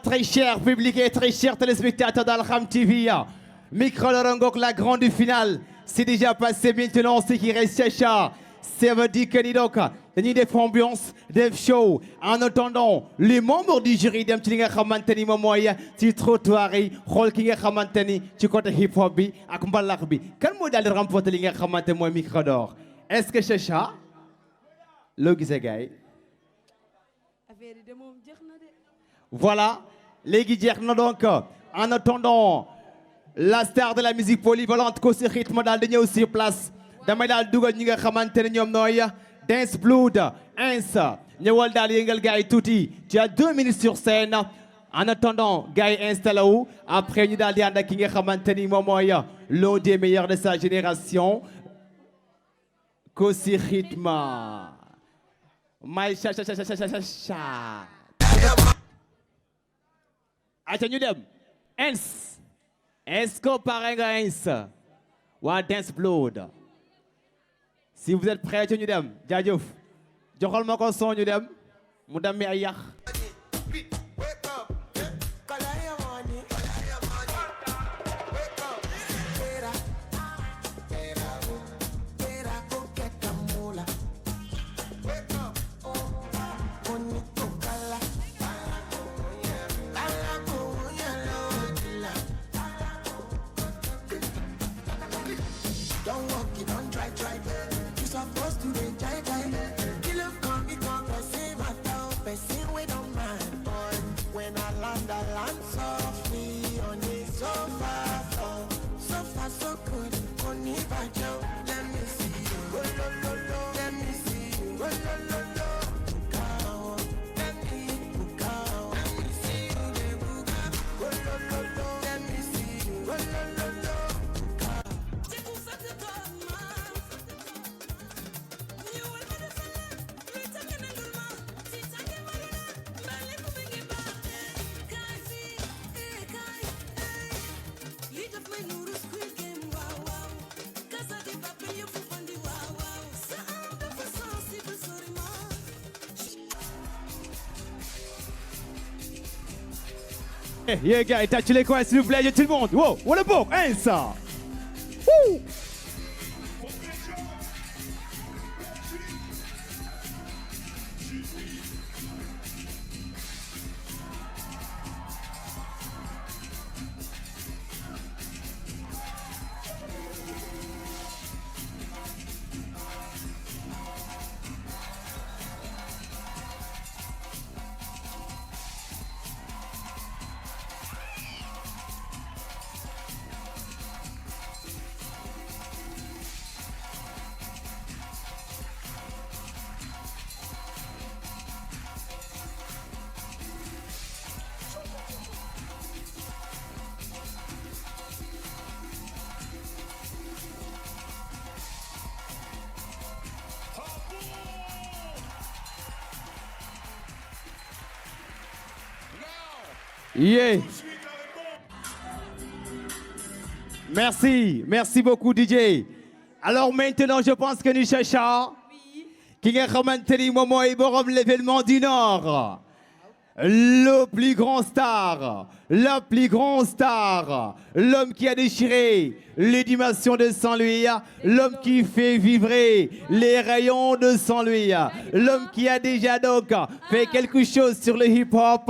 très cher public et très chers téléspectateurs d'Alham TV. Micro Lorangok, la grande finale. C'est déjà passé maintenant, ce qui reste Chacha. Ça veut dire que ni donc, dañuy def ambiance, def show. En attendant, les membres du jury dem ci li nga xamante ni moom mooy ci trottoir yi xool ki nga xamante ni ci côté hip hop bi ak mbalax bi. Kan moo daal di remporter li nga xamante mooy micro d'or? Est-ce que Chacha? Loo gisee gars yi? Voilà, léegi jeex na donc en attendant la star de la musique polyvalente ko si rythme daal di ñëw sur place damay daal dugal ñi nga xamante ne ñoom nooy Dance Blood ins ñëwal daal yëngal gars yi tuuti tu as 2 minutes sur scène en attendant gars yi installé wu après ñu daal di ànd ak ki nga xamante ni moom mooy l'un des meilleurs de sa génération ko si rythme may cha cha cha cha cha cha aca ñu dem ins est-ce que pare nga ins waa Dance Blood si vous êtes prêts ñu dem jaajëf joxal ma ko son ñu dem mu dem mi ay yàq Yeah, gars, tâchez les coins, s'il vous plaît, tout le monde. Wow, what a book, hein, ça. Woo. Yeah. Merci beaucoup DJ. Alors maintenant je pense que nous cherchons ki nga xamante ni moom mooy borom l'événement du Nord. Le plus grand star, la plus grande star, l'homme qui a déchiré les dimensions de Saint-Louis, l'homme qui fait vibrer les rayons de Saint-Louis, l'homme qui a déjà donc fait quelque chose sur le hip-hop.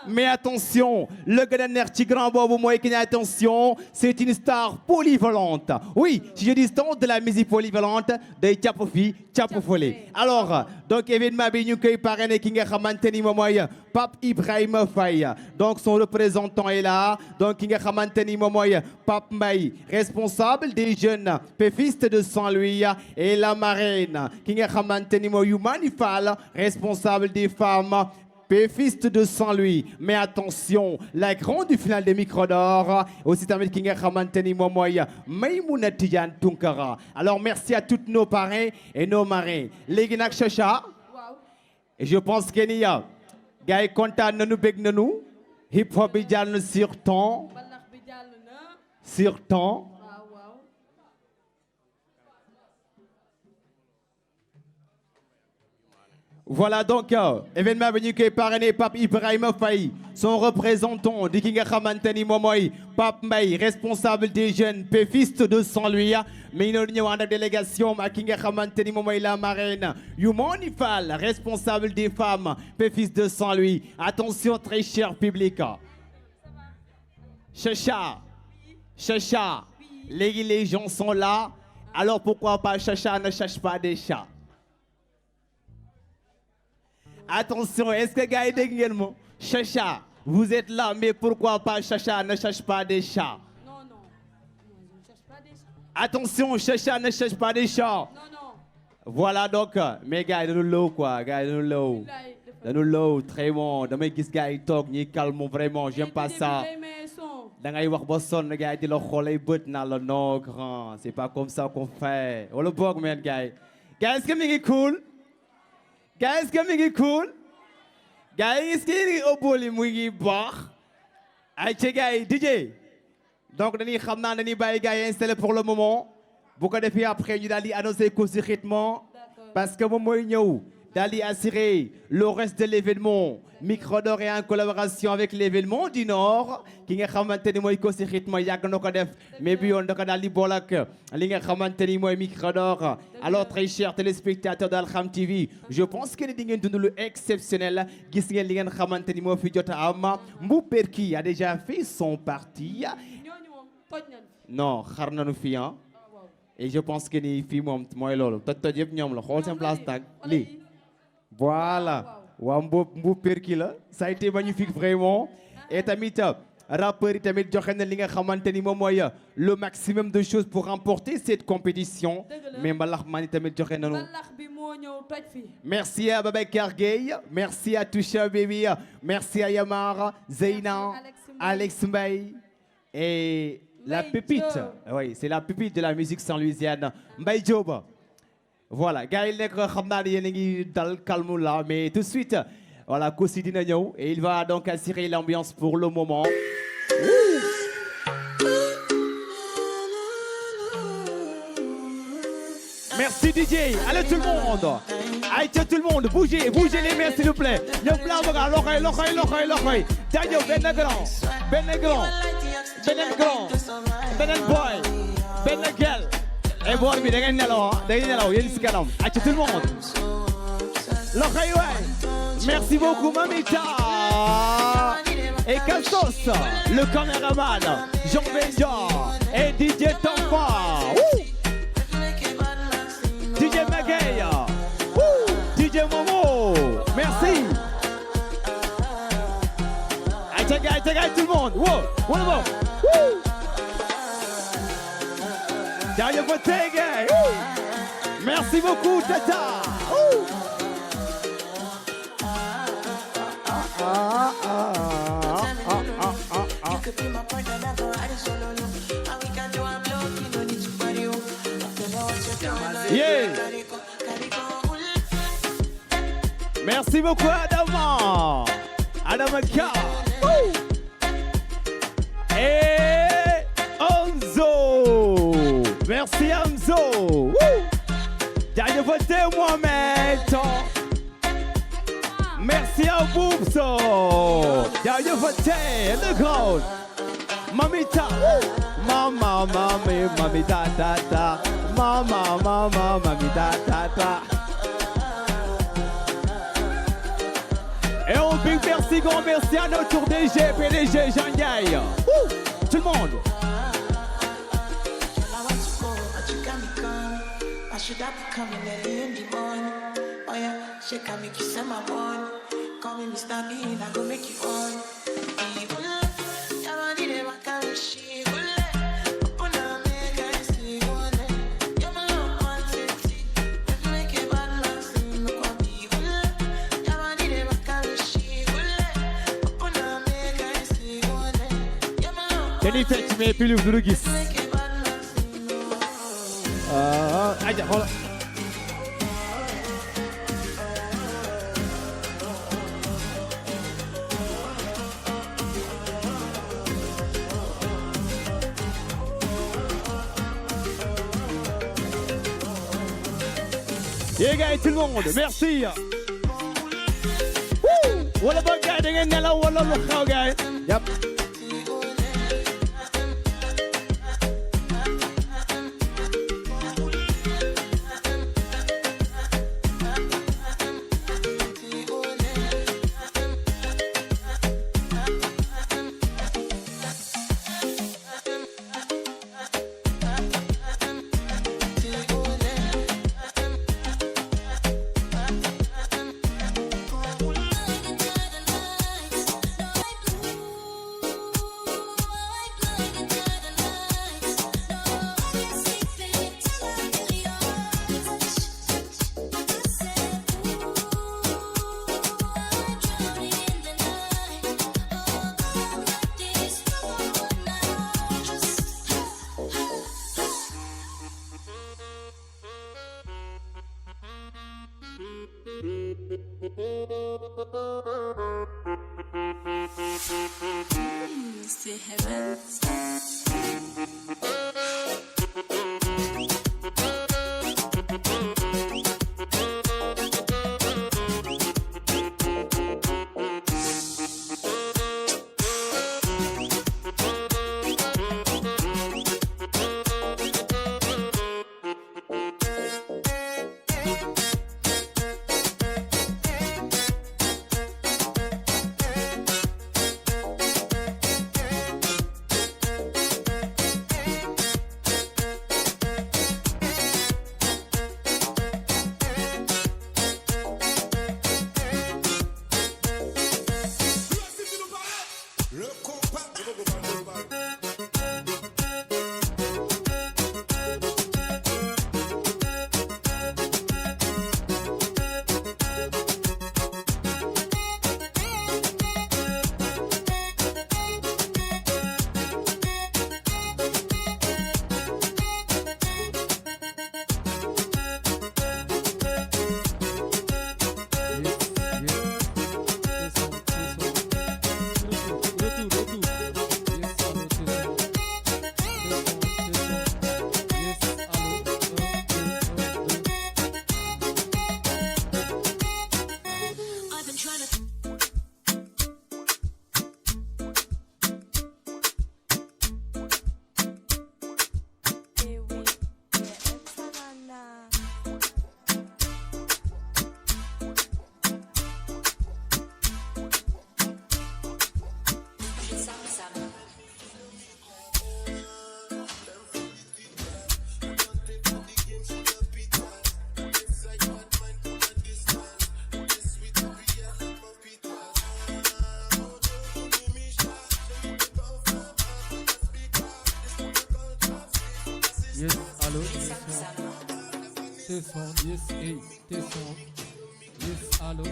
Mais attention, le gars ci grand boobu mooy ki ne attention, c'est une star polyvalente. Oui, si je dis star de la musique polyvalente, day càpp fii càpp fële. Alors, donc événement bi ñu koy parrainé ki nga xamante ni moom mooy Pape Ibrahima Faye. Donc son représentant est là. Donc ki nga xamante ni moom mooy Pape Mbaye, responsable des jeunes péfistes de Saint-Louis, et la marraine ki nga xamante ni mooy Youmani Fall, responsable des femmes péfistes de Saint-Louis. Mais attention, la grande finale des micros d'or aussi tamit ki nga xamante ni moom mooy Maymouna Tidiane Tunkara. Alors merci à tous nos parrains et nos marraines. Léegi nag Chacha, et je pense que ni gars yi kontaan nañu bég nañu. Hip hop bi jàll na sur temps. Sur temps. Voilà donc, événement venu qui est parrainé Pape Ibrahima Faye, son représentant di ki nga xamante ni moom mooy Pape Mbaye, responsable des jeunes péfistes de Saint-Louis, mais ñu ñëw ànd ak délégation ak ki nga xamante ni moom mooy la marraine Youmoni Fall, responsable des femmes péfistes de Saint-Louis. Attention très cher public. Chacha, Chacha, les gens sont là, alors pourquoi pas Chacha ne cherche pas des chats? Attention, est-ce que gars yi dégg ngeen mo Chacha, vous êtes là, mais pourquoi pas Chacha ne cherche pas des chats? Non, non, je ne cherche pas des chats. Attention, Chacha ne cherche pas des chats. Non, non. Voilà donc, mais gars yi dañu low quoi, gars yi dañu low, très bon. Damay gis gars yi toog ñi calme vraiment, j'aime pas ça. Da ngay wax ba sonn gars yi di la xoolay bët naa la non grand, c'est pas comme ça qu'on fait. Wala boog men gars yi. Gars est-ce que mi ngi cool? Gars est-ce que mi ngi cool? Gars yi est-ce que mi ngi ëppali mu ngi baax? Ay ci gars yi DJ. Donc dañuy xam naa dañuy bàyyi gars yi installé pour le moment. Bu ko defee après ñu daal di annoncer ko ci rythme parce que moom mooy ñëw daal di assurer le reste de l'événement. Micro d'or est en collaboration avec l'événement du Nord ki nga xamante ni mooy ko ci rythme yàgg na ko def mais bi yoon da ko daal di boole ak li nga xamante ni mooy Micro d'or. Alors très chers téléspectateurs d'Alkham TV, je pense que ni di ngeen dund lu exceptionnel gis ngeen li ngeen xamante ni moo fi jot a am. Mbouperki a déjà fait son parti. Non xar nañu fi ah. Et je pense que ni fii moom mooy loolu toj yëpp ñoom la xool seen place tag lii voilà waa Mboup Perki la ça a été magnifique vraiment et tamit rappeurs yi tamit joxe na li nga xamante ni moom mooy le maximum de choses pour remporter cette compétition mais mbalax maa ni tamit joxe nañu merci à Babacar Gueye, merci à Toucha Baby, merci à Yamar, Zeyna, Alex Mbaye et la pépite, oui, c'est la pépite de la musique saint-louisienne, Mbaye Diop. Voilà, gars yi nekk xam naa ne yéen a ngi dal calme là, mais tout de suite, voilà, Kossy dina ñëw et il va donc assurer l'ambiance pour le moment. Merci DJ, allez tout le monde. Allez tout le monde, bougez les mains s'il vous plaît. ñëpp laa bëgg loxoy. Jaajëf benn grand. Beneen boy, benn girl. Et boy bi da ngeen nelaw yéen si kanam. Acca tout le monde. Loxoy waay. Merci beaucoup Mamita. Et Castos, le caméraman, Jean Benja et DJ Tampa. DJ Magay. DJ Momo. Merci. Acca gars tout le monde. Wow. Merci beaucoup, Tata. Yeah. Merci beaucoup, Adama. Adamaka. Et Hamzo. Merci Hamzo. Dernier voté Mohamed. Merci à Boubso. Dernier voté le grand. Mamita. Mama, mami, ta. Mama, mami, ta. Et on dit merci, grand merci à notre DG, PDG, Jean Gaï. Tout le monde. Should I be coming early in the morning? Oh yeah, she can make you send my money. Call me Mr. Bean, I go make you on. Can you fetch me a pillow of Rugis? Hold on. Yeah, gars, tout le monde, merci. wala ba gaay da ngeen nelaw wala lu xew gaay yap C'est heaven. Yes, allô, T-son, yes, hey, T-son, yes, allô.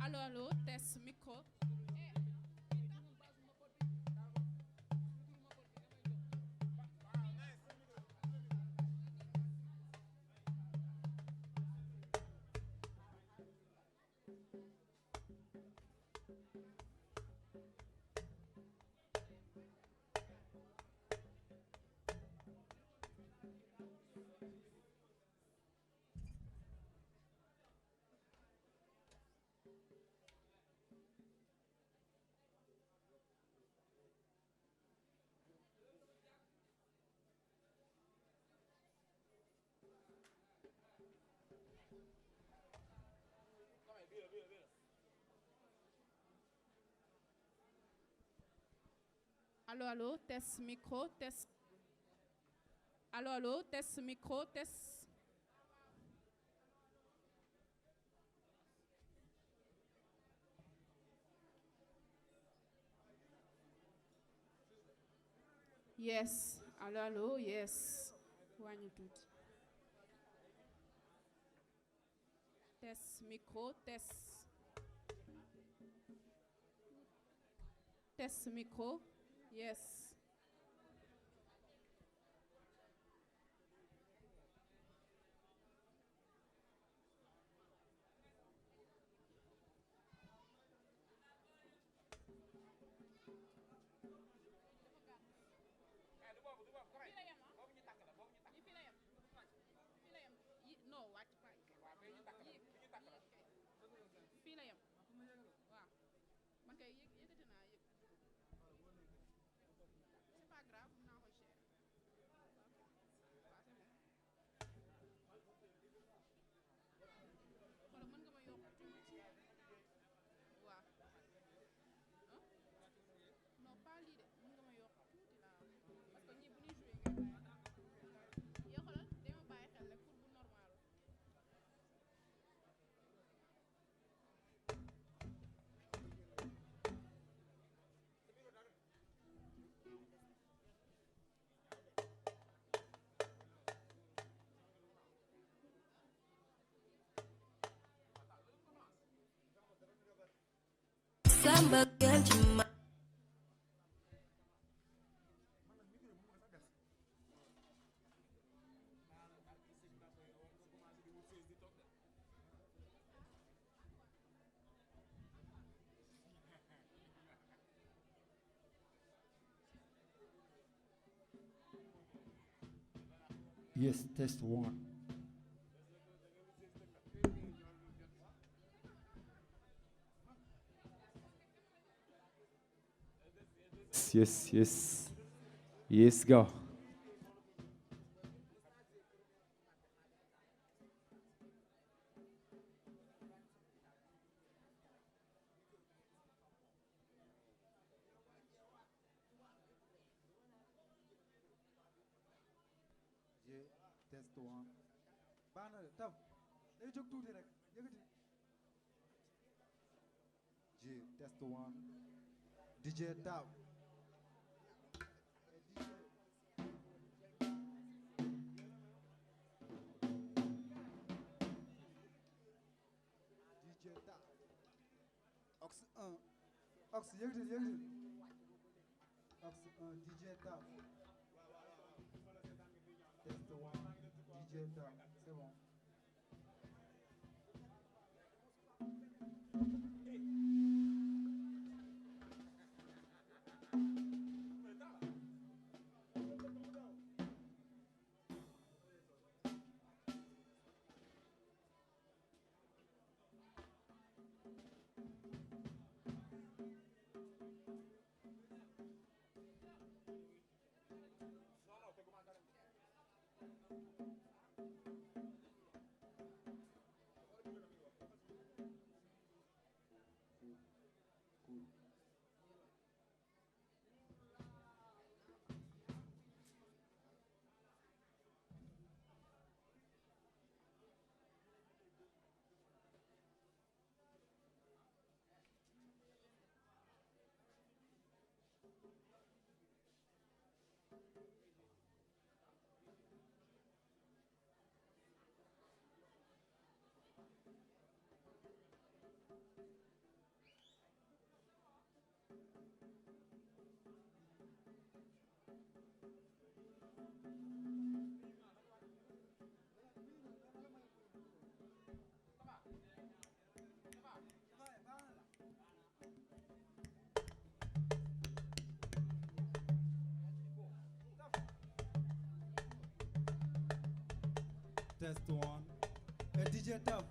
Allô, allô, test micro. Allô, allô, test micro, test. Allô, allô, test micro, test. Yes. Allô, allô, yes. Wàññi tuuti. Test micro, test. Test micro, yes. Non wàcc pa fii la yem waaw man kay yëkkati naa yëg c'est pas grave mën naa ko gérer waaw c'est bon xoolal mën nga ma yokk tuuti waaw non pas lii de mën nga ma yokk tuuti laa parce que ñii bu ñuy joué ngay bàyyi yow xoolal dama bàyyi xel rek pour bu normal Samba girl ci ma Yes, test one. Yes, yes. Yes, go. Yeah, test one. Baax na de Tab day jóg tuuti rek yëkkati. Yeah, test one. DJ Tab. DJ Tab. Ox 1. Ox yëkkati. Ox 1 DJ Tab. Test one. DJ Tab. C'est bon. Test one. DJ Tab.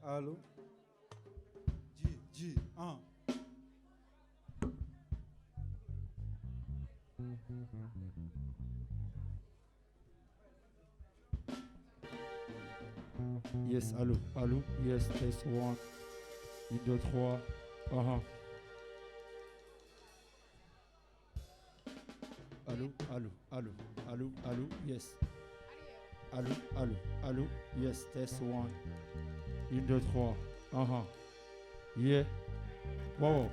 Allô. G, un. Yes, allô, yes, test 1, 2, 3, Allô, yes. Allô, yes, test 1, 2, 3, yeah. Wow.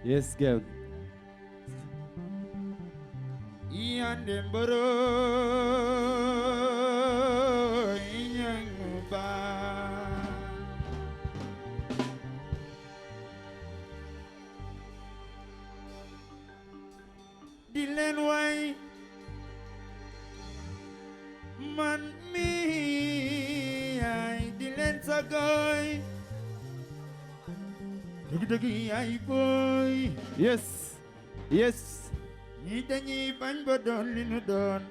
Yes, girl. Yandemboro inyanguba Dilen way man mi ay dilen sagoy dëgg-dëgg ay boy Yes. ñi dañuy bañ ba doon li nu doon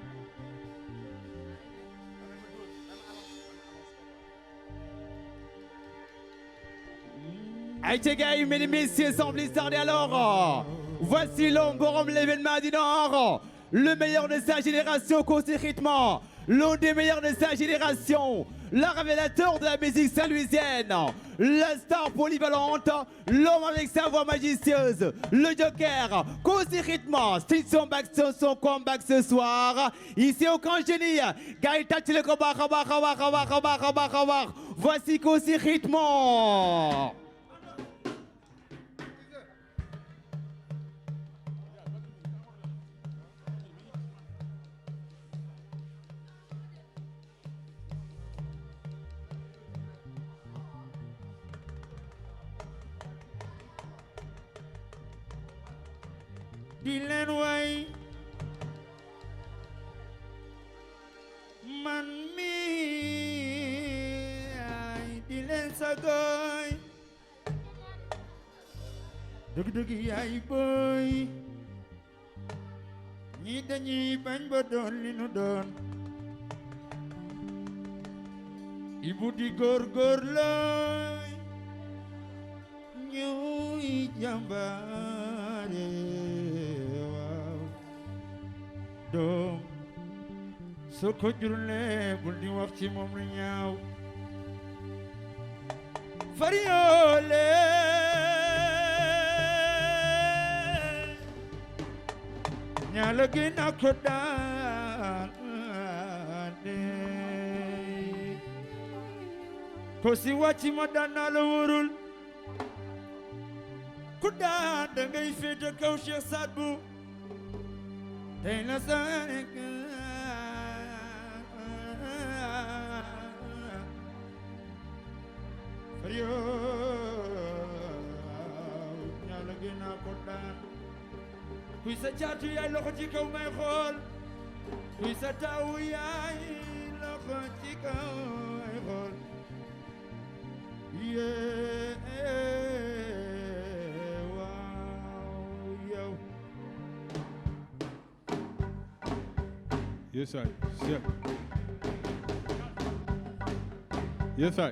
Aïe, gars, mesdames, messieurs, sans plus tarder alors. Voici l'homme Borom l'événement du Nord. Le meilleur de sa génération côté rythme. L'un des meilleurs de sa génération. Le révélateur de la musique saint-louisienne. La star polyvalente. L'homme avec sa voix majestueuse. Le joker. Côté rythme. C'est son back, son comeback ce soir. Ici au camp génie. Gaïta, le combat. Voici côté rythme. di leen way man mi ay di leen sagoy dëgg-dëgg yaay boy ñi dañuy bañ ba doon li nu doon Ibu di góor looy ñuy jàmbaare waaw doom soo ko jurulee bul di wax ci moom lu ñaaw fariyoole ñaala gën a ko daane ko si wàcci ma daan naa la wóorul ku daan da ngay féete kaw Cheikh Sadbou tey la saane ñaala gën a ko daan kuy sa caatu yaay loxo ci kaw may xool kuy sa taawu yaay loxo ci kaw may xool waaw yow Yes, sir. Yes, sir.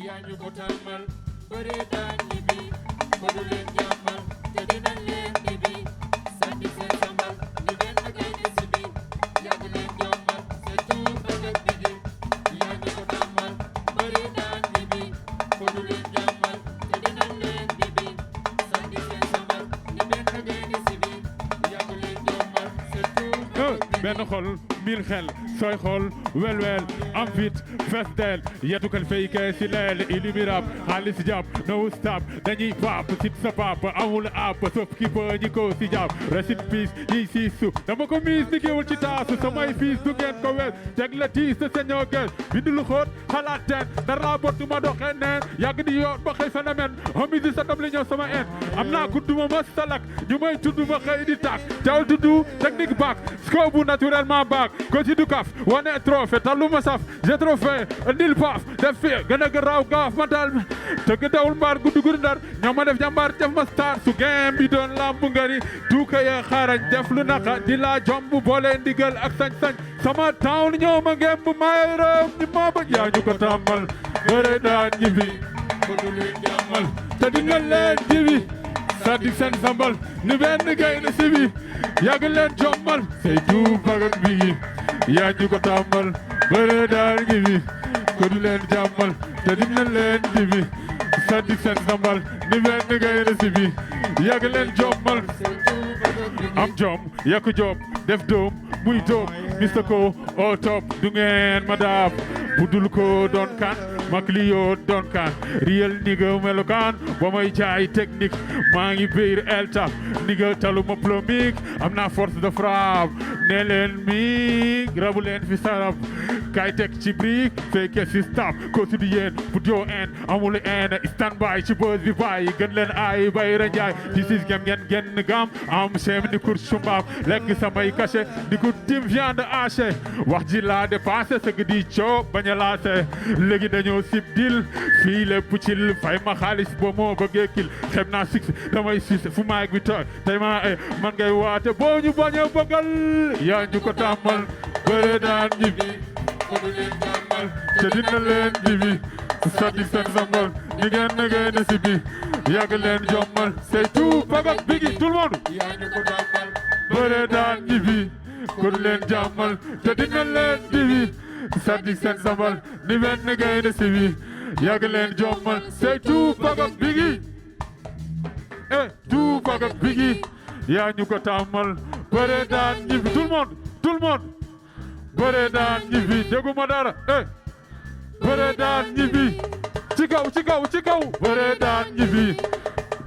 yaa ñu ko tàmmal bëre daan ñi bi ko du leen jàmmal te dinañ leen ñi bi sànni seen sambal ni benn gay di si bi yàgg leen jàmmal c'est tout bëgg ak bigi yaa ñu ko tàmmal bëre daan ñi bi ko du leen jàmmal te dinañ leen ñi bi sànni seen sambal ni benn gay di si bi yàgg leen jàmmal c'est tout bëgg ak bigi benn xol mil xel sooy xool wel am fit fees del yetu kan fay kay si leel illumirable xaalis jàpp no stop dañuy pap sit sa pap amul app sauf ki ba ñi ko si jàpp rest in peace ñi si suuf dama ko miis ni géewul ci taasu samay fiis du ngeen ko wees teg la tiis te señoo gees bindu lu xóot xalaat teen dara bot du ma doxee neen yàgg di yoon ba xëy phénomène homi di sa li ñëw sama en am naa kudduma ma salak ñu may tudd ma xëy di taak jawal tuddu technique baak scope bu naturellement baak ko ci du kaf wane trophée talu ma saf j'ai trop fait ndil paaf def fi gën a garaaw gaaf ma dal tëgg dawul mbaar guddi guddi ndar ñoo ma def jàmbaar def ma star su game bi doon lamb ngari tuuka ya xarañ def lu naqa di la jomb boole ndigal ak sañ-sañ sama town ñoo ma ngemb may réew ni ma ba yaa ñu ko tàmmal bëre daan ñibbi ko du leen jàmmal te di nga leen jibi sadi seen sambal ni benn gaynde si bi yàgg leen jommal say tuub bagat bi yaa ñu ko tàmmal bëre daan ñibbi ko du leen jàmmal te di nga leen jibi sadi seen sambal ni benn gaynde si bi yàgg leen jommal am jom yàq job def doom muy doom Mr. Ko au top du ngeen ma daab bu dul ko doon kan mak li yoo doon kan real nigga melokaan ba may jaay technique maa ngi biir elta nigga taluma plomique am naa force de frappe ne leen mi rabu leen fi sarab kay teg ci brique fekke si stop quotidien put your end amul en stand by ci buzz bi bàyyi gën leen ay bay rajaay ci sis gem ngeen genn gam am sem ni course sumbaam lekk samay cachet di ko tim viande haché wax ji laa dépassé sëgg di coo bañ a laase léegi dañoo sib dil fii lépp cil fay ma xaalis boo moo bëggee kil xem naa six damay sis fu maag bi toog tey maa man ngay waate boo ñu bañ a bëggal yaa ñu ko tàmmal bëre daan ñibbi ko du leen tàmmal te dina leen ñibbi sadi seen sambal ni ngeen na ngeen si bi yàgg leen jommal c'est tout bagak bigi tout le monde yaa ñu ko tàmmal bëre daan ñibbi ko du leen jàmmal te dina leen ñibbi sadi seen sambal ni benn gaynde si bi yàgg leen jommal c'est tout bagak bigi tout bagak bigi yaa ñu ko tàmmal bëre daan ñibbi tout le monde bëre daan ñibbi dégguma dara bëre daan ñibbi ci kaw bëre daan ñibbi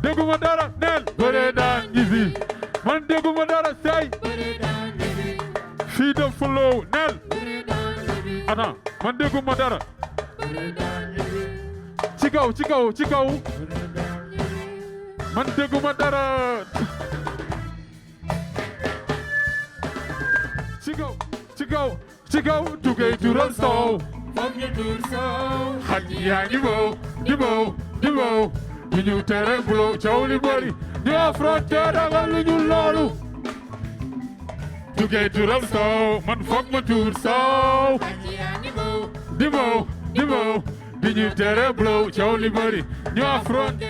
dégguma dara neel bëre daan ñibbi man dégguma dara say fii de flow neel ana man dégguma dara ci kaw man dégguma dara ci kaw tugay tural soow foog ñu tur soow xaj yaa ngi bow di bow du ñu tere bulo coow li bëri ñu affronté ragal lu ñu loolu tugay tural soow man foog ma tur soow xaj yaa ngi bow di bow du ñu tere bulo coow li bëri ñu affronté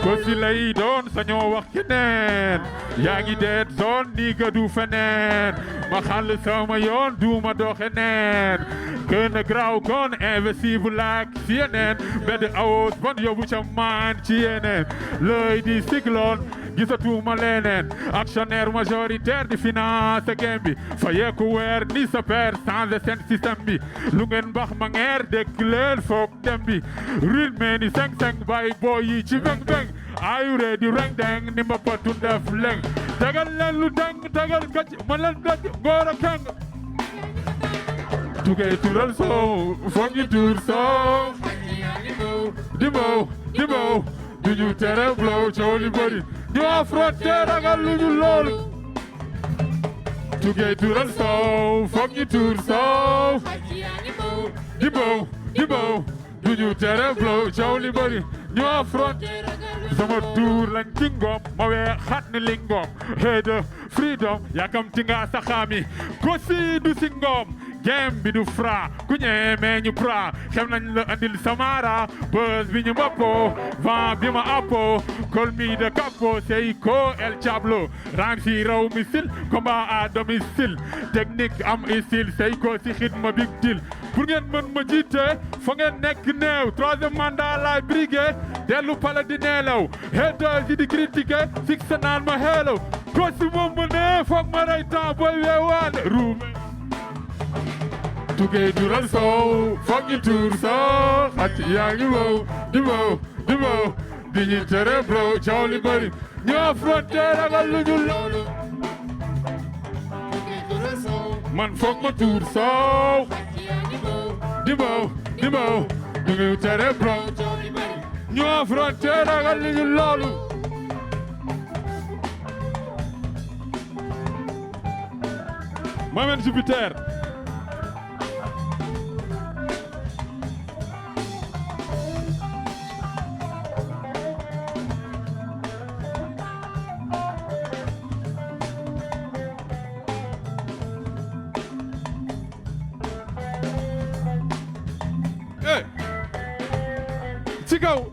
ko si lay doon sañoo wax keneen yaa ngi deet zone nii ga du feneen ma xàll sama yoon du ma doxe neen gën a graw kon investi bu laak si yeneen bedd awoos bon yóbbu ca maan ci yeneen lëy di cyclone gisatuma leneen actionnaire majoritaire di finance game bi fayeeku weer ni sa père changé seen système bi lu ngeen bax ma ngeer dégg leen foog dem bi rythme ni seng bay boy yi ci beng ayu ready reng deng ni ma patu def leng tagal leen lu deng tagal gaj ma leen gaj ngoor a keng tugay tural soow foog ñu tur soow di bow du ñu tere blow coow li bëri ñu affronté ragal lu ñu loolu tugay tural soow foog ñu tur soow di bow du ñu tere blow coow li bëri ñu affronté sama tuur lañ ci ngoom ma wee xat ni li ngoom hey de freedom yakam ti nga saxaami ko si du si ngoom game bi du fra ku ñeemee ñu pra xem nañ la andil samara buzz bi ñu mbappoo vent bi ma appoo col mi de capo say ko el Diablo rang si raw missile combat à domicile technique am style say ko si xidma big deal pour ngeen mën ma jiite fa ngeen nekk néew troisième mandat laay brigué dellu pala di neelaw haters yi di critiqué fixe naan ma hello ko si moom ma ne foog ma rey temps booy weewaane ruume tugay tural soow foog ñu tur soow xaj yaa ngi wow di wow di ñu tere blow coow li bëri ñu affronté ragal lu ñu loolu man foog ma tur soow di wow di ñu tere blow ñu affronté ragal lu ñu loolu Mamen Jupiter. Hey. Chico.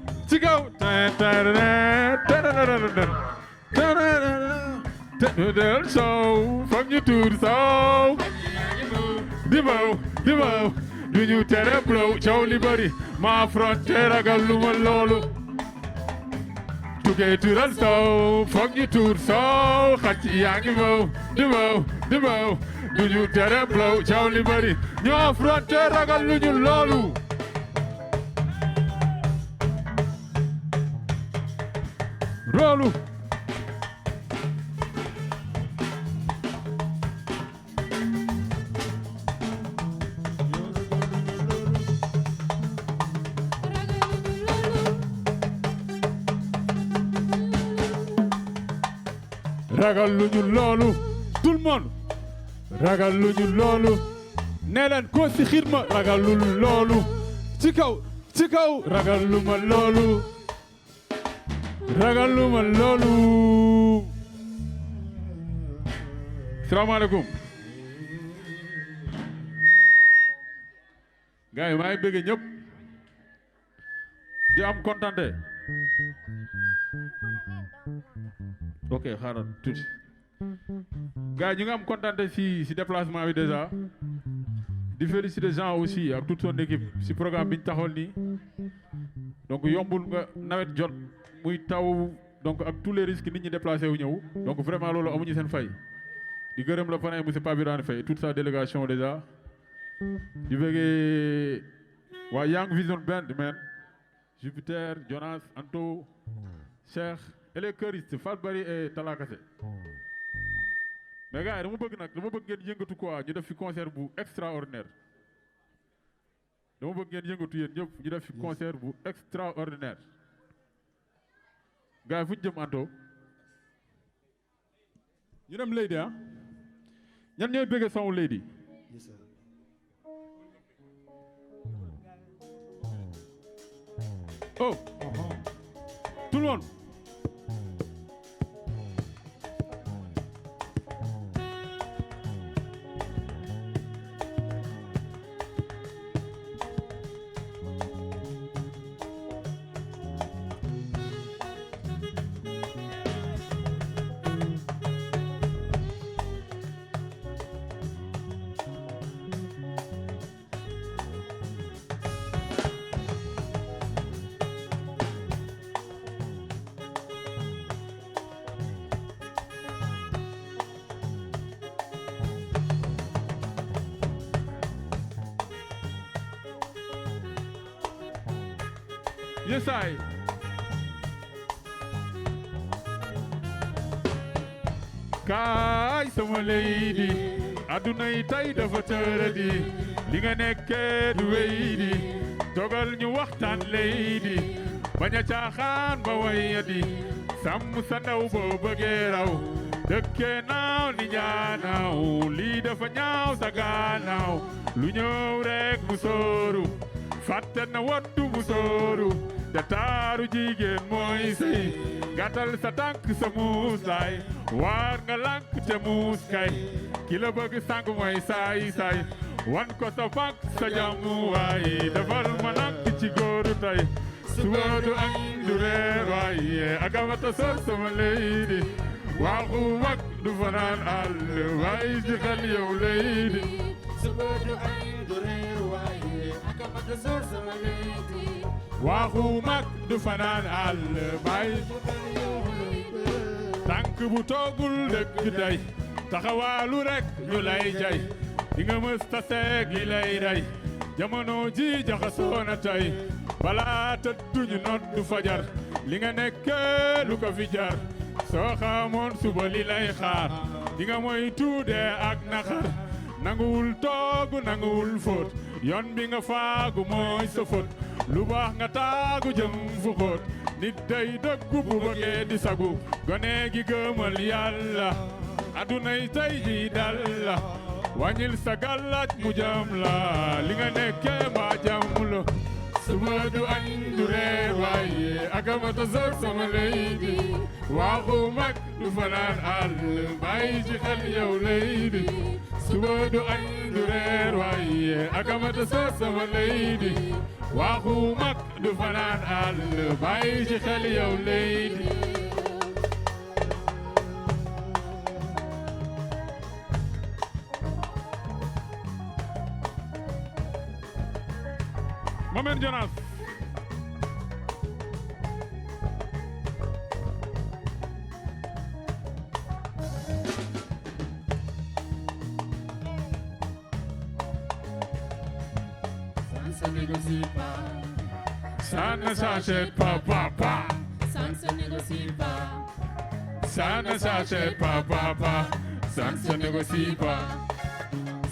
So from you to the soul. Dimo. Do you tell a blow? Jolly buddy. My frontier galuma lolo. To get to the soul. From you to the soul. Hachi yangimo. Dimo. Do you tell a blow? Jolly buddy. Your frontier galuma lolo. Rolu. Ragal luñu loolu tout le monde ragal luñu loolu nee leen ko ci xidma ragal luñu loolu ci kaw ragal lu ma loolu ragaluma loolu. salaamaaleykum. gars yi maa ngi bëgg ñëpp di am kontante. ok xaaral tuuti. gars yi ñu ngi am kontante si déplacement bi déjà. di féliciter Jean aussi ak toute son équipe si programme bi ñu taxawal nii. donc yombul nga nawet jot. muy taw donc ak tous les risques nit ñi déplacé wu ñëw donc vraiment loolu amuñu seen fay di gërëm la parrain monsieur Pape Birane Faye toute sa délégation déjà di bëggee waa Young Vision Band man Jupiter Jonas Anto Cheikh et les choristes Fall Bari et Talakase mais gars yi dama bëgg ngeen yëngatu quoi ñu def fi concert bu extraordinaire dama bëgg ngeen yëngatu yéen ñëpp ñu def fi concert bu extraordinaire. gars yi fu ñu jëm Anto ñu dem Lady ah ñan ñooy bëgg son Lady. Yes, sir. Oh tout le monde. Yes, I. Kaay sama lady aduna yi tey dafa tëradi li nga nekkee du wéy di dogal ñu waxtaan lady bañ a caaxaan ba wayadi sàmm sa ndaw boo bëggee raw dëkkee naaw ni ñaanaaw lii dafa ñaaw sa gaanaaw lu ñëw rek mu sóoru fàtte na wattu mu sóoru te taaru jigéen mooy sëy gàttal sa tànk sa muus laay waar nga lànk te muus kay ki la bëgg sànq mooy saay saay wan ko sa fànk sa jàmm waaye defal ma nànk ci góoru tey suba du añ du reer waaye agamata sol sama lady waaxu mag du fanaan àll waaye ci xel yow lady suba du añ du reer waaye agamata sol sama lady waaxu mag du fanaan àll waaye ci xel yow lady tànk bu toogul dëkk tey taxawaalu rek ñu lay jay di nga mës ta seeg li lay day jamono ji jaxasoo na tey balaa tëdduñu noddu fajar li nga nekkee lu ko fi jar soo xamoon suba li lay xaar di nga moy tuudee ak naxar nanguwul toogu nanguwul fóot yoon bi nga faagu mooy sa fóot lu baax nga taagu jëm fu xóot nit day dëggu bu bëggee di sagu gone gi gëmal yàlla adunay tey ji dal la wàññil sa gàllaaj mu jam la li nga nekkee ma jam la suba du añ du reer waaye akamata soog sama lady waxu mag du fanaan àll bàyyi ci xel yow lady suba du añ du reer waaye akamata soog sama lady waxu mag du fanaan àll bàyyi ci xel yow lady Mamen Jonas Ça ne négocie pas. ça ne s'achète pas papa Ça ne se négocie pas. ça ne s'achète pas papa ça ne se négocie pas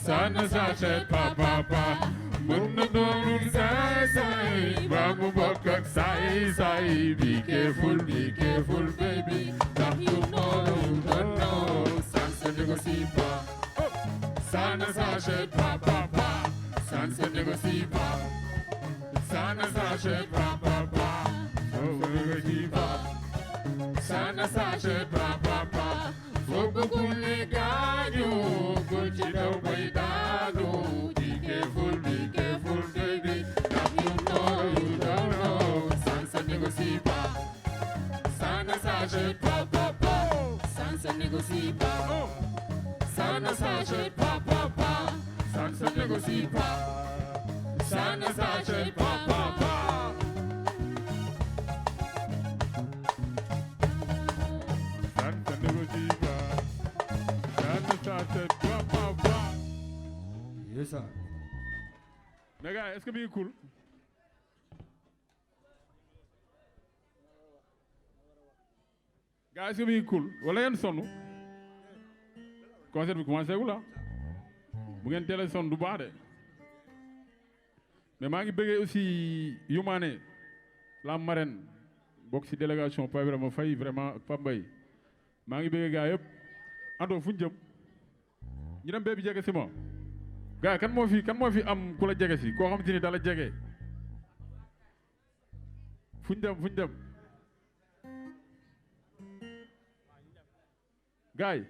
ça ne s'achète pas papa mun na doonul saay saay ba mu bokk ak saay saay be careful baby ndax you know Ça ne se négocie pas. ça ne s'achète pas papa ça ne se négocie pas ça ne s'achète pas papa ça ne se négocie pas ça ne s'achète pas papa foo bëggul ni gaañu ku ci daw bay daanu be careful baby ndax you know Ça ne se négocie pas. ça ne s'achète pas papa Ça ne se négocie pas. ça ne s'achète pas papa ça ne se négocie pas ça ne s'achète pas papa ça ne se négocie pas ça ne s'achète pas papa Yes, sir. mais gars est-ce que mi ngi cool gars est-ce que mi ngi cool wala yéen sonn concert bi commencé wu la bu ngeen teel a sonn du baax de mais maa ngi bëggee aussi Youmane la marraine bokk ci délégation Pape Ibrahima Faye vraiment ak Pape Mbaye maa ngi bëggee gars yëpp Ando fu ñu jëm ñu dem bee bi jege si ma gars kan moo fi am ku la jege si koo xamante ni dala jege fu ñu dem gars yi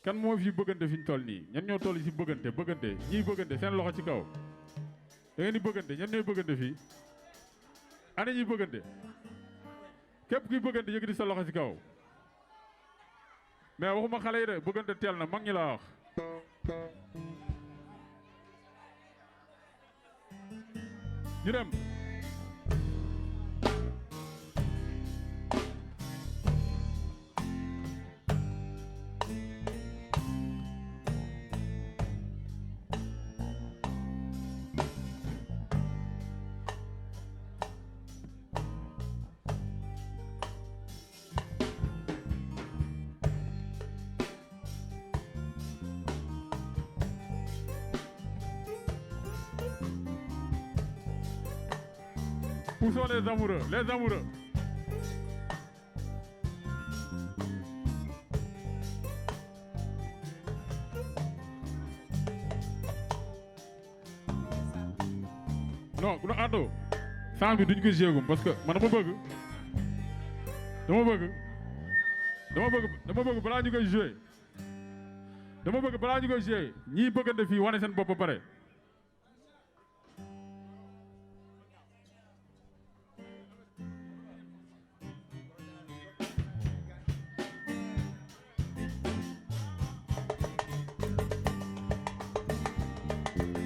kan moo fi bëggante fi ñu toll nii ñan ñoo toll ci bëggante ñiy bëggante seen loxo ci kaw da ngeen di bëggante ñan ñooy bëggante fii ana ñuy bëggante képp kuy bëggante yëkkati sa loxo ci kaw mais waxuma xale yi de bëggante teel na mag ñi laa wax ñu dem Où sont les amoureux? Les amoureux. Non, non Ando. Sang bi duñ ko jéegum parce que man dama bëgg balaa ñu koy jouer. Dama bëgg balaa ñu koy jouer ñiy bëggante fii wane seen bopp ba pare.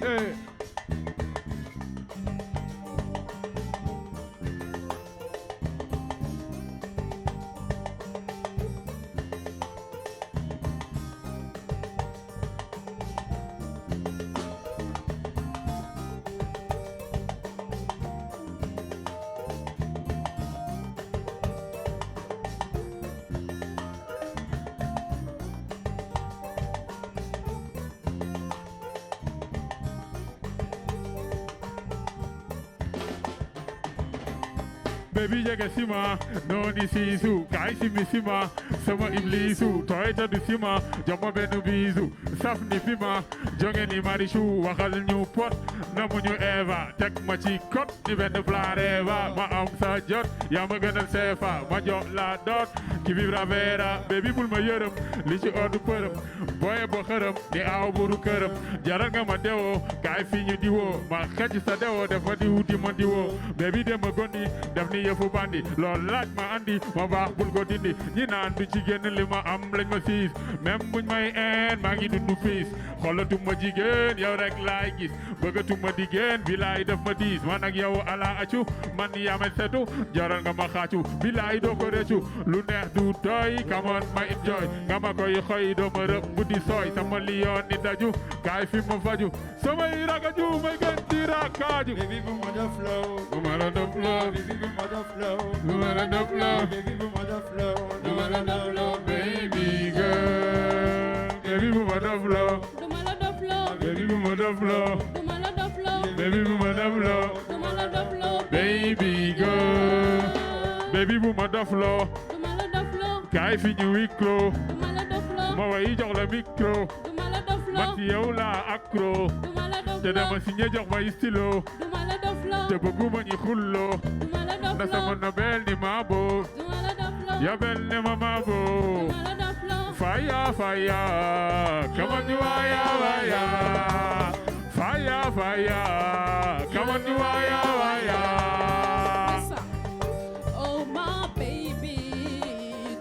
Hey. baby jege sima noni siisu kaay simi sima sama iblisu tooy ta du sima jox ma benn bisu saf ni pima jonge ni Marichou waxal ñu pot namuñu Eva teg ma ci kot ni benn Flareva ma am sa jot yaa ma gënal seefa ma jox la dot ki vibra vera baby bul ma yërëm li ci ordu përëm boye bo xërëm ni aaw buru këram jaral nga ma dewoo kaay fi ñu diwoo ma xëcc sa dewoo def ma diwu di ma diwoo baby dem ma gondi def ni yëfu bandi lool laaj ma andi ma baax bul ko dindi ñi naan du ci génn li ma am lañ ma siis même buñ may een maa ngi dundu piis xoolatuma jigéen yow rek laay gis bëggatuma diggéen bi laay def ma diis man ak yow ala acu man yaa may setu jaral nga ma xaacu bi laay doo ko réccu lu neex du doy come on ma enjoy nga ma koy xoy doo ma rëb bu di sooy sama liyoon ni daju kaay fi ma faju samay ragaju may gën di rakaaju Baby bu ma def flow. bu ma la def loo Baby bu ma def flow. bu ma la def loo Baby bu ma def flow. bu ma la def loo baby girl baby bu ma def loo duma la dofloo baby bu ma def loo duma la dofloo baby bu ma def loo duma la dofloo baby girl baby bu ma def loo duma la dofloo kaay fi ñu micro duma la dofloo ma way jox la micro duma la dofloo man ci yow laa accro duma la te dama dofloo signé jox ma stylo duma la dofloo te bëgguma ñi xulloo duma la na sama dofloo na bel ni maabo duma la dofloo ya bel ni ma maabo duma la dofloo fire fire come on you waya fire fire come on you waya Oh my baby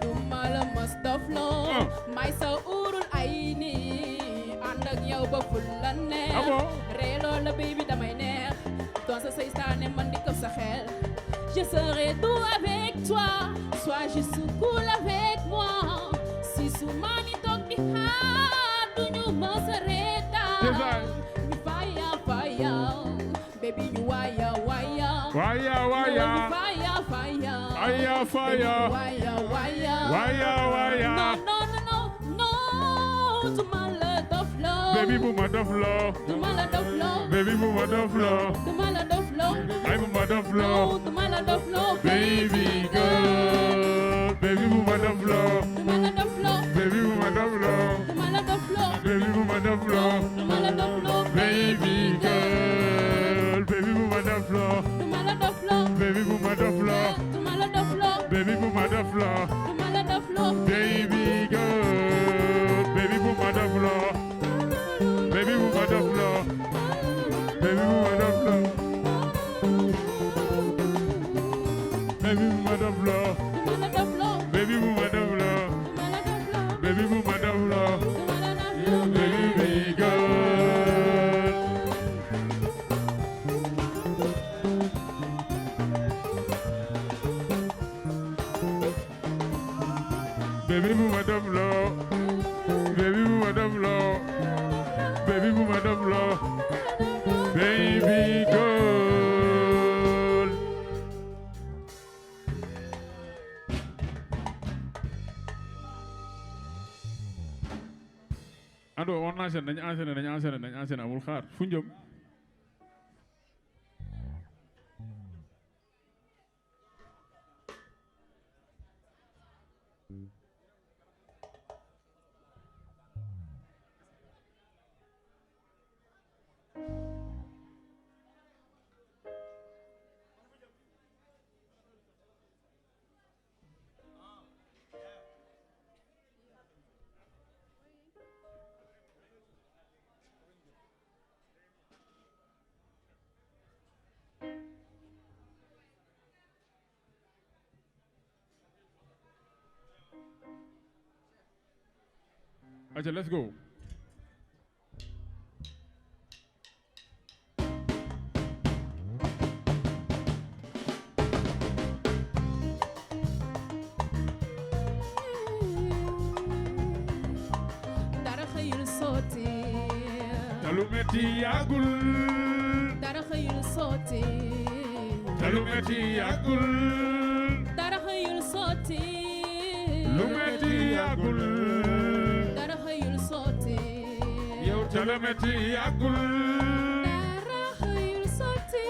duma la mas dofloo may sa urul ay ni ànd ak yow ba ful la neex Ah bon? reeloo la baby damay neex doon sa seytaane man di këf sa xel je serai tout avec toi sois juste cool avec moi si su mani toog di xaar duñu mës a reetaan Désolé. ñu faya faya baby ñu waya waya waya ñu waya faya faya aya fire waya waya waya waya no no no no no duma la dofloo baby bu ma def loo duma la dofloo baby bu ma def loo duma la dofloo ay bu ma def loo no duma la dofloo baby girl baby bu ma def loo duma la dofloo baby bu ma def loo duma la dofloo baby bu ma def loo duma la dofloo baby girl baby bu ma def loo duma la dofloo baby bu ma def loo duma la dofloo baby bu ma def loo duma la dofloo baby girl baby bu ma def loo baby bu ma def loo baby bu ma def loo baby bu ma def loo duma la dofloo baby bu ma def loo duma la dofloo baby bu ma def loo duma la dofloo baby girl baby bu ma def loo baby bu ma def loo baby bu ma def loo baby girl ando on enchaîne dañu enchaîné amul xaar fu njëm Acha, let's go. dara xëyul sotti Talu metti yàggul dara xëyul sotti talu metti yàggul dara xëyul sotti lu metti yàggul dara xëyul sotti yow talu metti yàggul dara xëyul sotti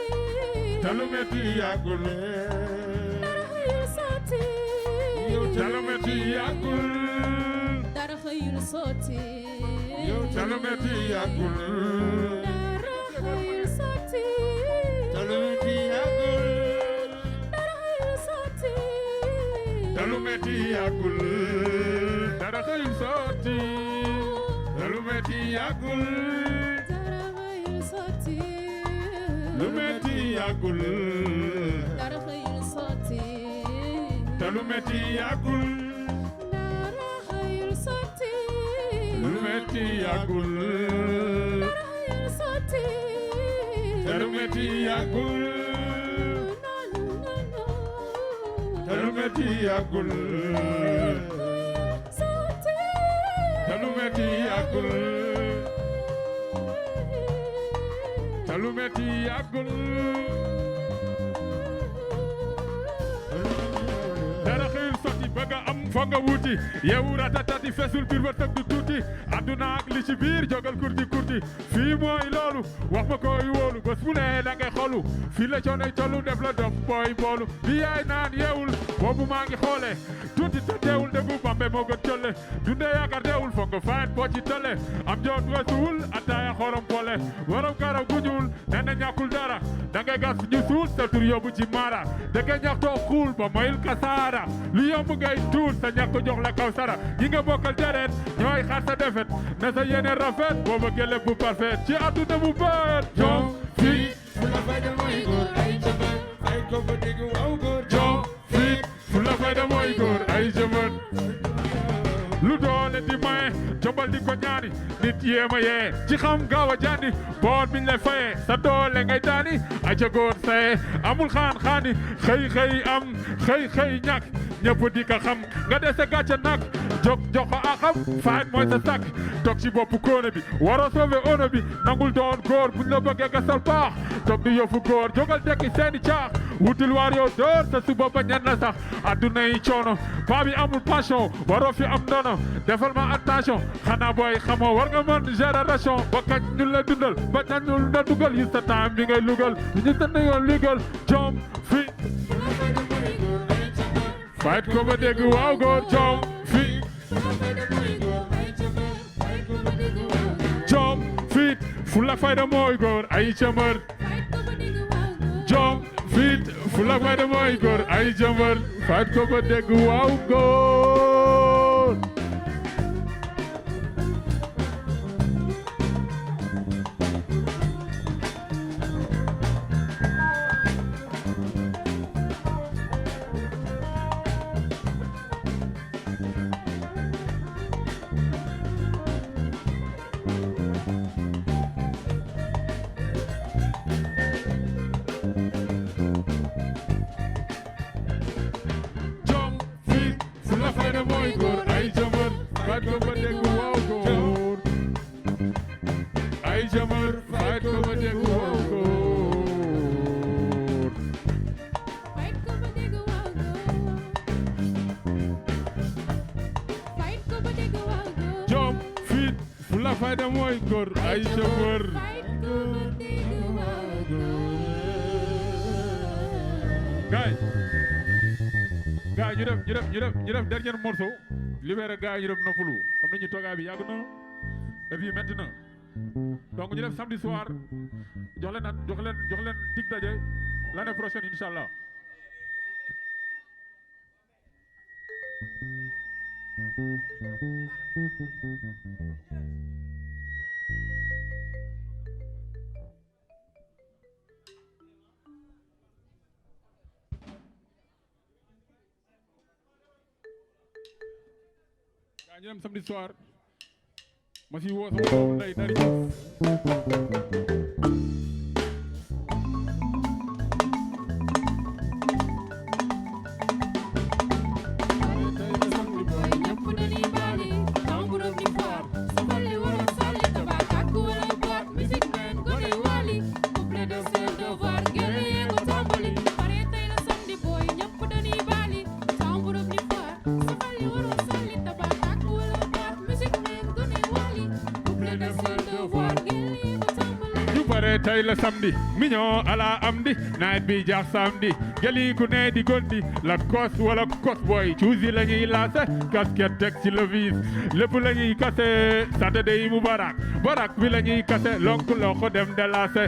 talu metti yàggul lu metti yàggul dara xëyul sotti te lu metti yàggul dara xëyul sotti te lu metti yàggul dara xëyul sotti te lu metti yàggul dara xëyul sotti te lu metti yàggul dara xëyul sotti lu metti yàggul dara xëyul sotti te lu metti yàggul dara xëyul sotti lu metti yàggul dara xëyul sotti te lu metti yàggul te lu metti yàggul sotti te lu metti yàggul te lu metti yàggul dara xëyul sotti bëgg a am foog nga wuti yeewu ratatati fesul biir ba tëg du tuuti àdduna ak li ci biir jógal kurti kurti fii mooy loolu wax ma koy wóolu bés bu ne da ngay xolu fii la coonay tollu def la dof booy boolu di yaay naan yeewul boobu maa ngi xoole tuuti te teewul déggu bambe moo gën colle dundee yaakaar deewul foog nga fayet boo ci tële am jot weesuwul ataaya xorom pole waram karaw guñul nee na ñàkkul dara da ngay gas ñu suul sa tur yóbbu ci maara da ngay ñaxtoo xuul ba moyil kasaara lu yomb ngay tuul sa ñàkk jox la kaw sara ñi nga bokkal deret ñooy xaar sa defet na sa yéene rafet boo bëggee lépp bu parfait ci àdduna bu bët jom fii fu la fayda mooy góor ay jëmër ay ko ba dégg waaw góor jom fii fu la fayda mooy góor ay jëmër lu doole di maye jombal di ko ñaani nit yéema yee ci xam gaaw a jànni boor biñ lay fayee sa doole ngay daani a jagoor saye amul xaan-xaani xëy am xëy ñàkk ñëpp di ko xam nga dese gàcce nag jox ko axam faayit mooy sa sàkk toog ci boppu kóone bi waroo sauver ono bi nangul doon góor buñ la bëggee nga sol baax toog di yëfu góor jógal dekki seeni caax wutil waar yow door sa suba ba ñen na sax adduna yi coono paa bi amul passion waroo fi am ndono defal ma attention xanaa booy xamoo war nga mën génération ba kañ ñu la dundal ba kañ ñu la dugal yu sa temps bi ngay lugal ñu sa yoon ligal jom fi fight ko ba dégg waaw góor jom fi jom fit fu la fayda mooy góor ay cëmër jom fit fu la fayda mooy góor ay cëmër fight ko ba dégg waaw góor fayda mooy góor ay chauffeur gaay ñu def dernier morceau libéré gaay ñu def noppalu xam nañu toogaa bi yàgg na et puis metti na donc ñu def samedi soir jox leen dig daje l'année prochaine inchallah ñu dem samedi soir ma si woo sama doom nday dari tey la samedi mignon ala amdi nawet bi jaax samedi geli ku ne di gondi la kos wala kos boy cuusi la ñuy laase casquette teg ci levis lépp la ñuy kase Saturday mu barak bi la ñuy kase lonk loxo dem de laase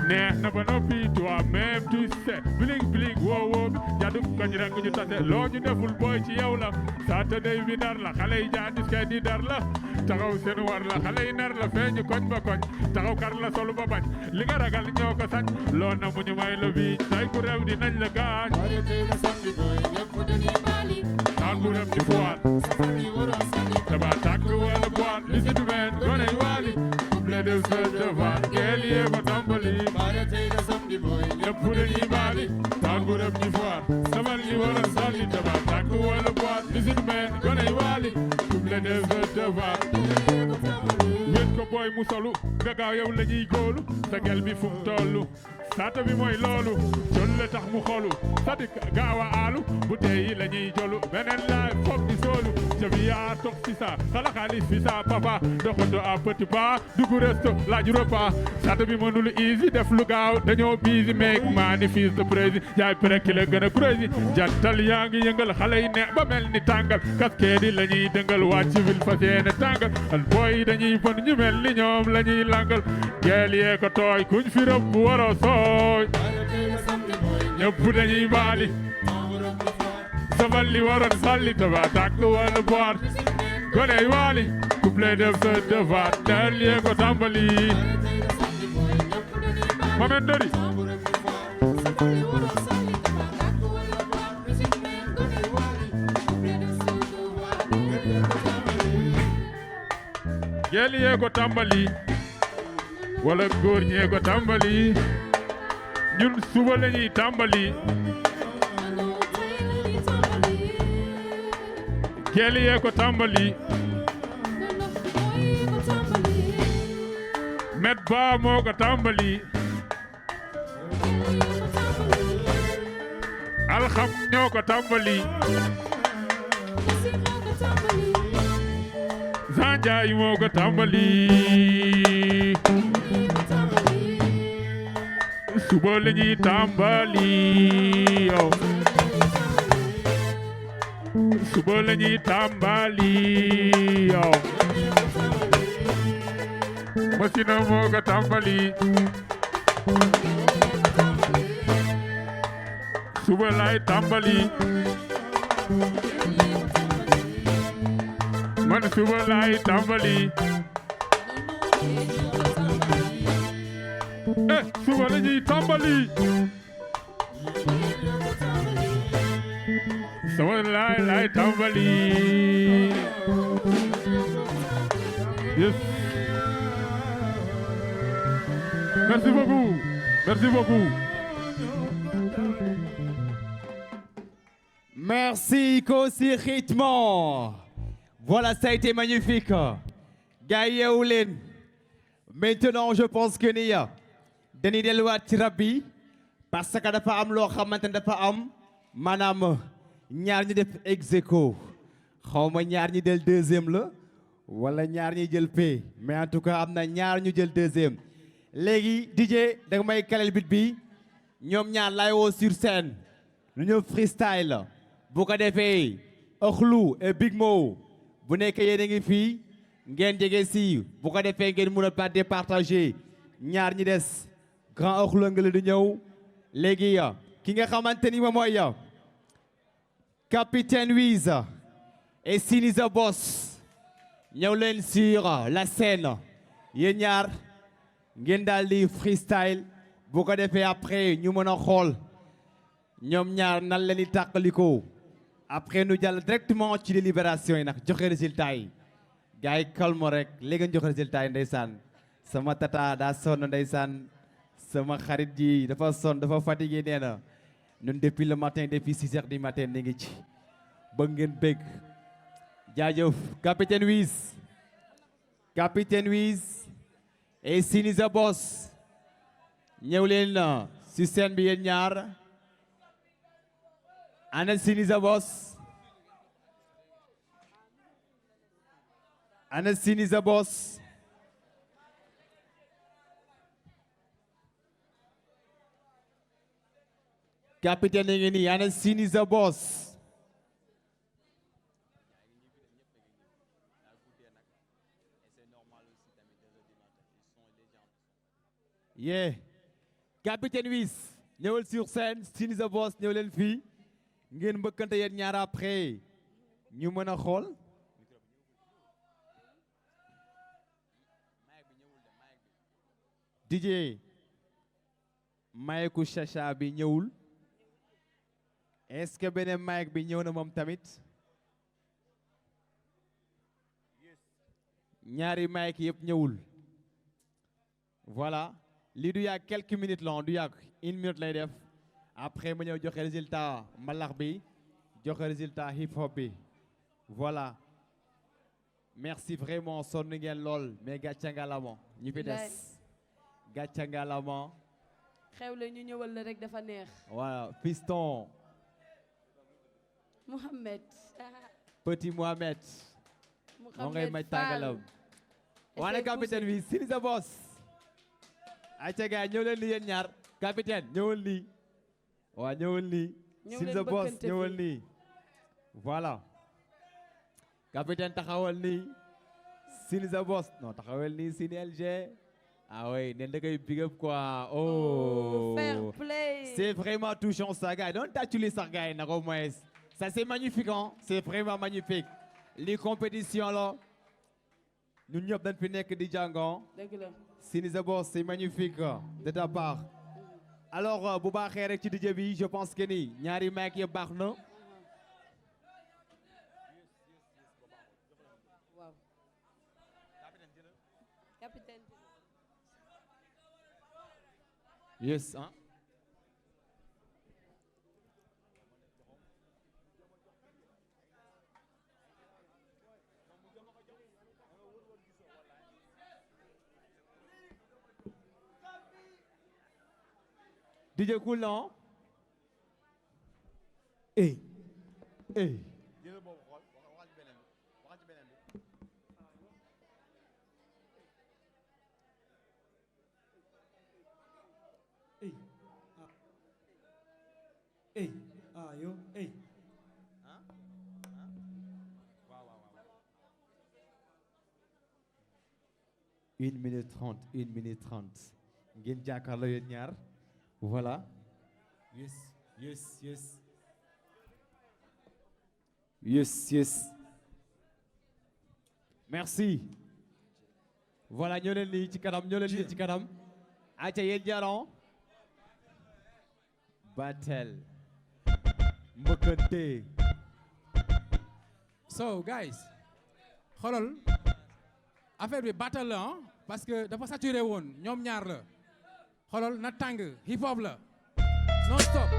neex na ba noppi toi même tu sais bling bling wow wow jadu koñ rek ñu tase loo ñu deful boy ci yow la Saturday bi dar la xale yi jaadis kay di dar la taxaw seen war la xale yi nar la feeñu koñ ba koñ taxaw kar la solu ba bañ li nga ragal ñoo ko sañ loo na mu ñu may la bi tay ku réew di nañ la gaañ naan bu dem ci foire daba tàkk wala boîte li si du meen gone waali couple de fête de van geel yee ko tàmbali ñëpp dañuy baali naan bu dem ci foire sabar ñi war a salli daba tàkk wala boîte li si du meen gone waali couple de fête de van wét ko booy mu solu nga gaaw yow la ñuy góolu sa gel bi fu mu tollu saata bi mooy loolu jol le tax mu xolu sadik gaaw a aalu bu tey la ñuy jolu beneen laay foog di soolu jabi yaa tox si sa xala xaalis fi sa papa doxanto à petit pas dugg resto laaj repas saata bi mënul easy def lu gaaw dañoo busy make money fils de président jaay prek ki la gën a crazy jantal yaa ngi yëngal xale yi ne ba mel ni tàngal casquette yi la ñuy dëngal waa civil fas yéene tàngal al boy dañuy bon ñu mel ni ñoom la ñuy langal geel yee ko tooy kuñ fi rëbb waroo sooy ñëpp dañuy baali sabal li waroon salli taba tàkk wala boor goney waali couple de feu de vaat geel yee ko tàmbali mamen dori geel yee ko tàmbali wala góor ñee ko tàmbali ñun suba la ñuy tàmbali geel yee ko tàmbali met ba moo ko tàmbali alxam ñoo ko tàmbali Sanjaay moo ko tàmbali suba la ñuy tàmbali yow suba la ñuy tàmbali yow Masina moo ko tàmbali suba lay tàmbali man suba lay tàmbali suba la ñuy tàmbali suba lay tàmbali yes merci beaucoup merci beaucoup Merci Kosi Rythme. Voilà, ça a été magnifique. Gaye Oulin. Maintenant, je pense que ni dañuy delluwaat ci rab bi parce que dafa am loo xamante ne dafa am maanaam ñaar ñi def ex aequo xaw ma ñaar ñi jël deuxième la wala ñaar ñi jël P mais en tout cas am na ñaar ñu jël deuxième. léegi DJ da nga may kalel bit bi ñoom ñaar laay woo sur scène lu ñëw freestyle bu ko defee Oxlou et Big Mo bu nekkee yéen a ngi fii ngeen jege si bu ko defee ngeen mën a pas départager ñaar ñi des grand Oxlou nga la di ñëw léegi ki nga xamante ni moom mooy Capitaine Wiz et Sini the Boss ñëw leen sur la scène yéen ñaar ngeen daal di freestyle bu ko defee après ñu mën a xool ñoom ñaar nan la ñuy tàqalikoo après nu jàll directement ci délibération yi nag joxe résultat yi gars yi calme rek léegi ñu joxe résultat yi ndeysaan sama tata daa sonn ndeysaan sama xarit ji dafa sonn dafa fatigué nee na ñun depuis le matin depuis 6 heures du matin ni ngi ci bëgg ngeen bëgg jaajëf Capitaine Wiz et Sini the Boss ñëw leen si scène bi yéen ñaar ana Sini the Boss ana Sini the Boss capitaine ngi nii ana Sini the boss. Yeah. Capitaine Wiss ñëwal sur scène Sini the boss ñëw leen fii ngeen mbëkkante yéen ñaar après ñu mën a xool. DJ Mayeku Chacha bi ñëwul est-ce que beneen Mayek bi ñëw na moom tamit ñaari Mayek yëpp ñëwul voilà lii du yàgg quelques minutes la du yàgg 1 minute lay def après ma ñëw joxe résultat mbalax bi joxe résultat hip hop bi voilà merci vraiment sonn ngeen lool mais gàcce ngalaama ñu fi des gàcce ngalaama xew la ñu ñëwal la rek dafa neex. voilà fiston Mohamed. petit Mohamed. moo ngay may tàngalam. waane capitaine bi Sini the boss. ayca gars ñëw leen nii yéen ñaar capitaine ñëwal nii. waa ñëwal nii. Sini the boss ñëwal nii. voilà. capitaine taxawal nii. Sini the boss non taxawal nii Sini LG. ah oui nen da koy big up quoi oh. Fair play. C'est vraiment touchant ça gars donc tàccu li sax gars yi nag au moins ça c'est magnifique hein c'est vraiment magnifique les compétitions là ñun ñëpp dañ fi nekk di jàngon. dëgg la. Sini the boss c'est magnifique de ta part. alors bu baaxee rek ci DJ bi je pense que ni ñaari mic yëpp baax na. waaw. capitaine. yes hein. DJ Cool non. eh. Yo, hey. 1 minute 30 1 minute 30 ngeen jàkkaarloo yéen ñaar voilà. yes. merci. voilà ñoo leen nii ci kanam ñoo leen nii ci kanam. ayca yéen jaron. battle. mbëkkante. so guys xoolal affaire bi battle la ah parce que dafa saturé woon ñoom ñaar la xoolal na tàng hip hop la non stop.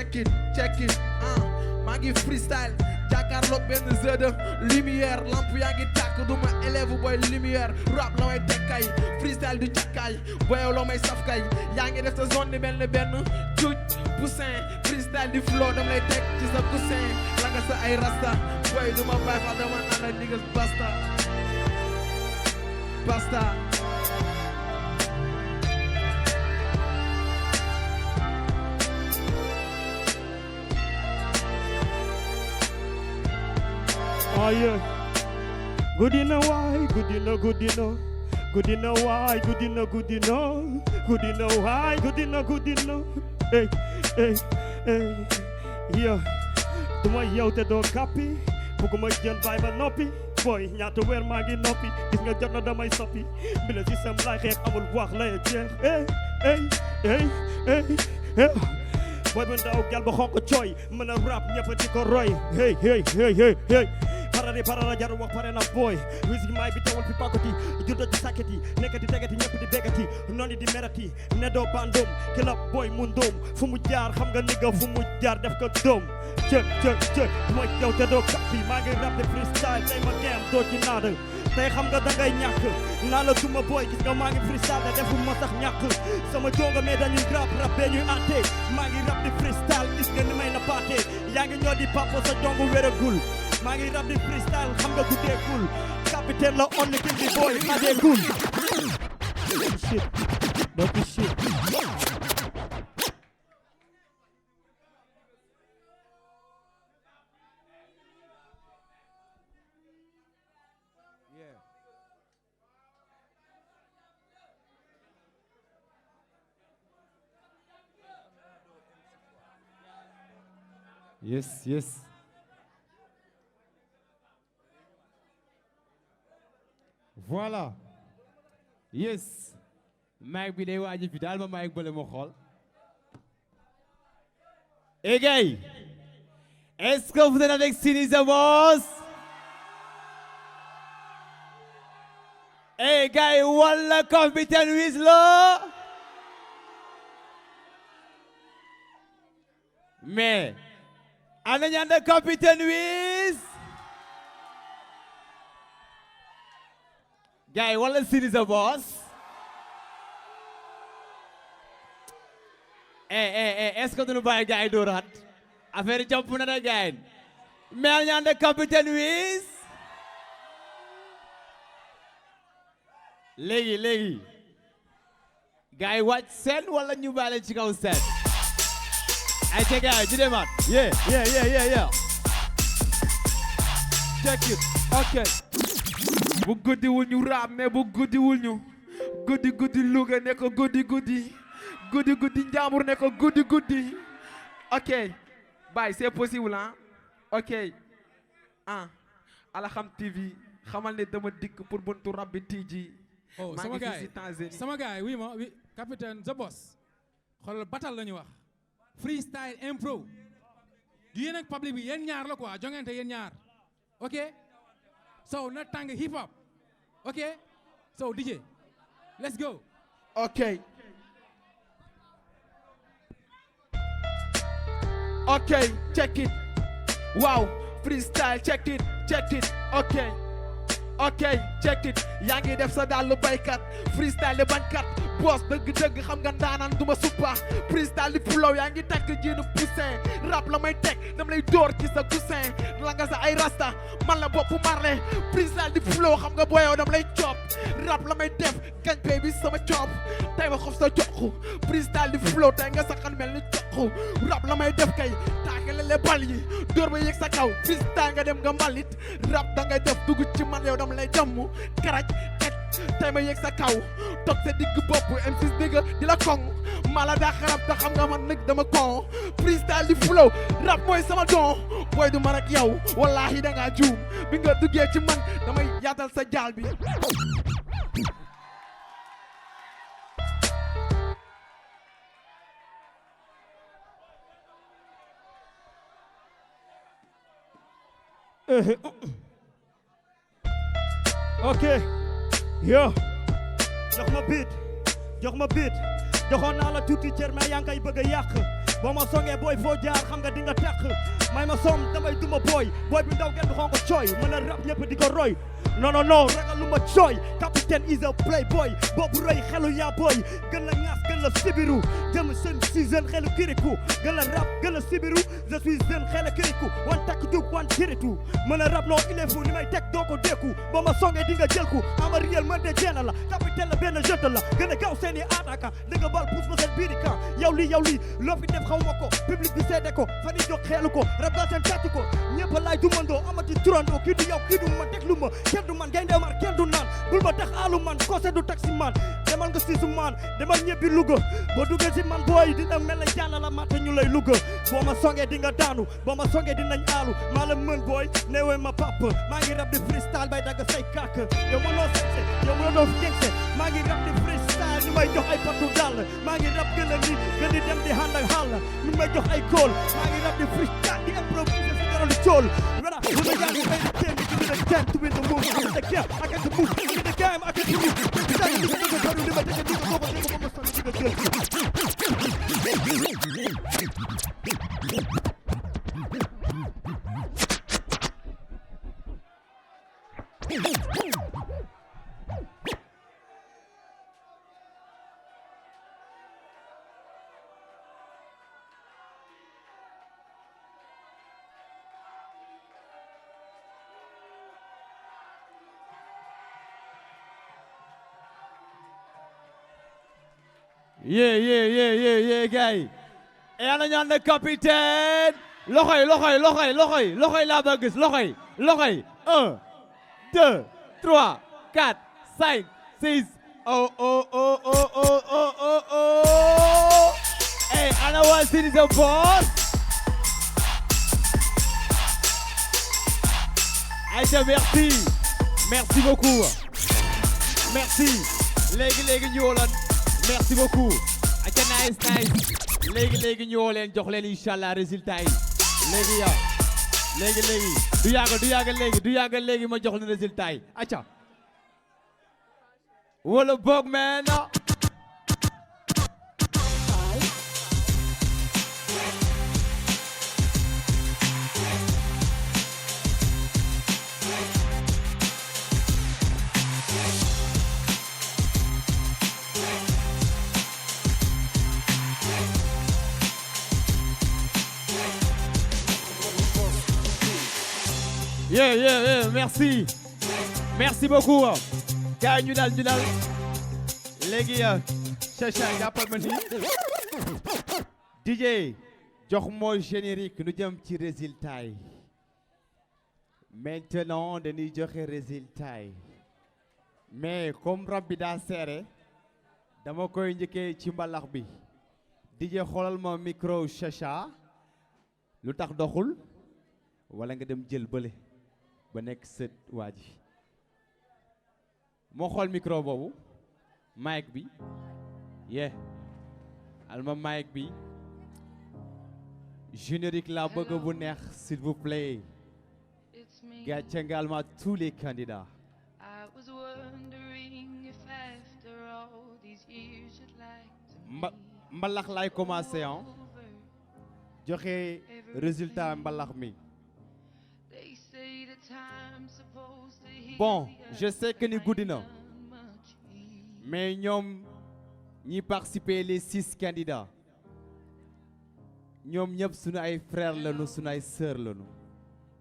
check it maa ngi freestyle jàkkaarloog benn jeu de lumière lamp yaa ngi tàkk du ma élève booy lumière rap la may tekkay freestyle du càkkaay boyow la may safkay yaa ngi def sa zone di mel ni benn cuuj poussin freestyle di flow dam lay teg ci sa coussin la nga sa ay rasta boy du ma bàyyi fa dama ànd ak niggas basta Oh yeah, good enough, why? Good enough, good enough. Good enough, why? Good enough, good enough. Good enough, why? Good enough, good enough. Hey, hey, hey. Yeah, duma yow te doo kappi. Buguma jël baay ba noppi. Boy, ñaata weer maa ngi noppi. Gis nga jot na damay soppi. Bila système lay xeex amul wax lay jeex. Hey, hey, hey, hey, hey. Boy bu ndaw gal ba xonk cooy mën a rap ñëpp di ko roy. Hey, hey, hey, hey, hey. Parara jaru wax pare na boy musique may bi tawal fi pakoti juddo ci saketi nekkati tegati ñëpp di begati noni di merati ne doo bandom kila boy mu ndom fu mu jaar xam nga nigga fu mu jaar def ko dom cë mooy yow te doo kappi maa ngi rap de freestyle tey ma game doo ci naada tey xam nga dangay ñàkk naa la duma boy gis nga maa ngi freestyle te defu ma sax ñàkk sama jonga mais dañuy rap bee ñuy àtte maa ngi rap de freestyle gis nga ni may na paate yaa ngi ñoo di papo sa jongu wéragul maa ngi rap di freestyle xam nga guddeekul capitaine la on king bi boy xadeekul shit don't shit Yes. Voilà. Yes. Mic bi day waaj fi daal ma mic bële ma xool. Et gars, est-ce que vous êtes avec Sini The Boss? Et gars, walla Capitaine Wiz la. Mais ana ñaan de Capitaine Wiz? Gars, walla Sini The Boss? Est-ce que duñu bàyyi gars yi dooraat affaire yi jàpp na da gars yi mais ñaan de Capitaine Wiz? léegi gars yi wàcc seen wala ñu bàyyi ci kaw seen ay ca gars yi ñu demaat yeah check it ok bu guddi wul ñu rap mais bu guddi wul ñu guddi Louga ne ko guddi Njambur ne ko guddi ok bye c'est possible hein ok Alham TV xamal ne dama dikk pour buntu rap bi tiji sama gars oui ma oui Capitaine The Boss xoolal battle la ñu wax freestyle impro du yéen ak public bi yéen ñaar la quoi jongante yéen ñaar ok so na tàng hip hop ok so DJ let's go ok check it wow freestyle check it ok check it yaa ngi def sa daal lu baykat freestyle bañkat boss dëgg xam nga ndaanaan duma suppa freestyle di flow yaa ngi takk jiinu poussin rap la may teg dam lay door ci sa coussin la nga sa ay rasta man la bopp marle freestyle di flow xam nga boyow dam lay cop rap la may def gañ pay bi sama cop tey ma xof sa joxu freestyle di flow tey nga sa xan mel ni joxu rap la may def kay taakale le bal yi door ba yëg sa kaw freestyle nga dem nga mbalit rap da ngay def dugg ci man yow dam lay jàmm karaj tey ma yëg sa kaw toog sa digg bopp M6 digg di la koŋ mala daa xarab te xam nga man nag dama kon freestyle di flow rap mooy sama don booy du man ak yow wallahi da ngaa juum bi nga duggee ci man damay yaatal sa jaal bi ok yo jox ma beat joxoon naa la tuuti cër mais yaa ngi koy bëgg a yàq boo ma songee booy foo jaar xam nga di nga teq may ma som damay duma booy bi ndaw ngeen xonk cooy mën a rap ñëpp di ko roy non non non ragalu ma cooy capitaine is a playboy boobu rëy xelu yaa booy gën la ñaas gën la sibiru jëm seen si jeune xelu kiriku gën la rap gën la sibiru je suis jeune xelu kiriku wan takk jug wan kiritu mën a rap non il est fou li may teg doo ko dékku boo ma songee di nga jël ku ama réel mën de jeena la capitaine la benn jeune la gën a gaaw seeni attaquant di nga bal pousse ma seen biiri camp yow lii loo fi def xaw ma ko public bi seede ko fan yi jóg xeelu ko rap daa seen tàcc ko ñëpp laay dumandoo amati turandoo kii du yow kii du ma déglu ma kenn du man gaynde mar kenn du naan bul ma tax alu man kose du taxi man demal nga siisu man demal ñebbi Louga boo duggee si man booy dina mel ne jàlla la mata ñu lay Louga boo ma songee di nga daanu boo ma songee dinañ aalu maa la mën booy neewee ma pap maa ngi rap di freestyle bay dagg say kàkk yow mënoo sañse yow mënoo gengse maa ngi rap di freestyle ñu may jox ay patu dàll maa ngi rap gën a ni gën di dem di hand ak xàll ñu may jox ay kóol maa ngi rap di freestyle di improviser fi dara lu cool wala lu ma yaa ngi fay di kenn di gën a ten to win the move the game I got the move in the game I got the move say di ko ko di ma dégg di ko ko di ko Yeah, gars. Et ana ñaan na capitaine. Loxoy laa bëgg gis loxoy. 1 2 3 4 5 6 oh. Hey, ana waa Sidi the boss. Aïcha, merci beaucoup. Merci. Léegi ñu woon. Merci beaucoup. Aca nice. Léegi ñu woo leen jox leen inshallah résultat yi. Léegi. Du yàgg léegi ma jox leen résultat yi. Aca. Wala boog man. Yeah, merci beaucoup. Kaay ñu dal léegi Chacha jàppal ma ni DJ jox moo générique nu jëm ci résultat yi. Maintenant dañuy joxe résultat yi mais comme rab bi daa seere dama koy njëkkee ci mbalax bi. DJ xoolal ma micro Chacha lu tax doxul wala nga dem jël bële ba nekk sët waa ji moo xool micro boobu mic bi alma mic bi générique la bëgg bu neex s'il vous plaît gàcce ngalma tous les candidats mbalax lay commencé joxe résultat mbalax mi. Bon, je sais que ni guddi na mais ñoom ñi participer les 6 candidats ñoom ñëpp suñu ay frères lañu suñu ay sœurs lañu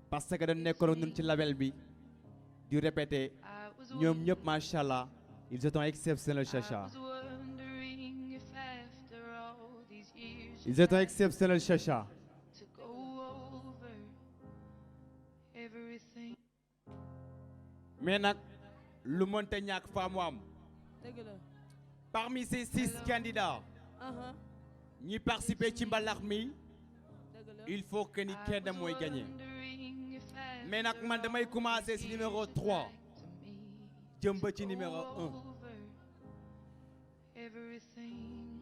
parce que dañu nekkoon ñun ci label bi di répéter ñoom ñëpp machallah ils sont exceptionnels Chacha. Ils étaient exceptionnels Chacha. Mais nag lu mënta ñàkk fa mu am. Parmi ces 6 candidats ñi participer ci mbalax mi il faut que ni kenn mooy gagner. Mais nag man damay commencer ci numéro 3 jëm ba ci numéro 1.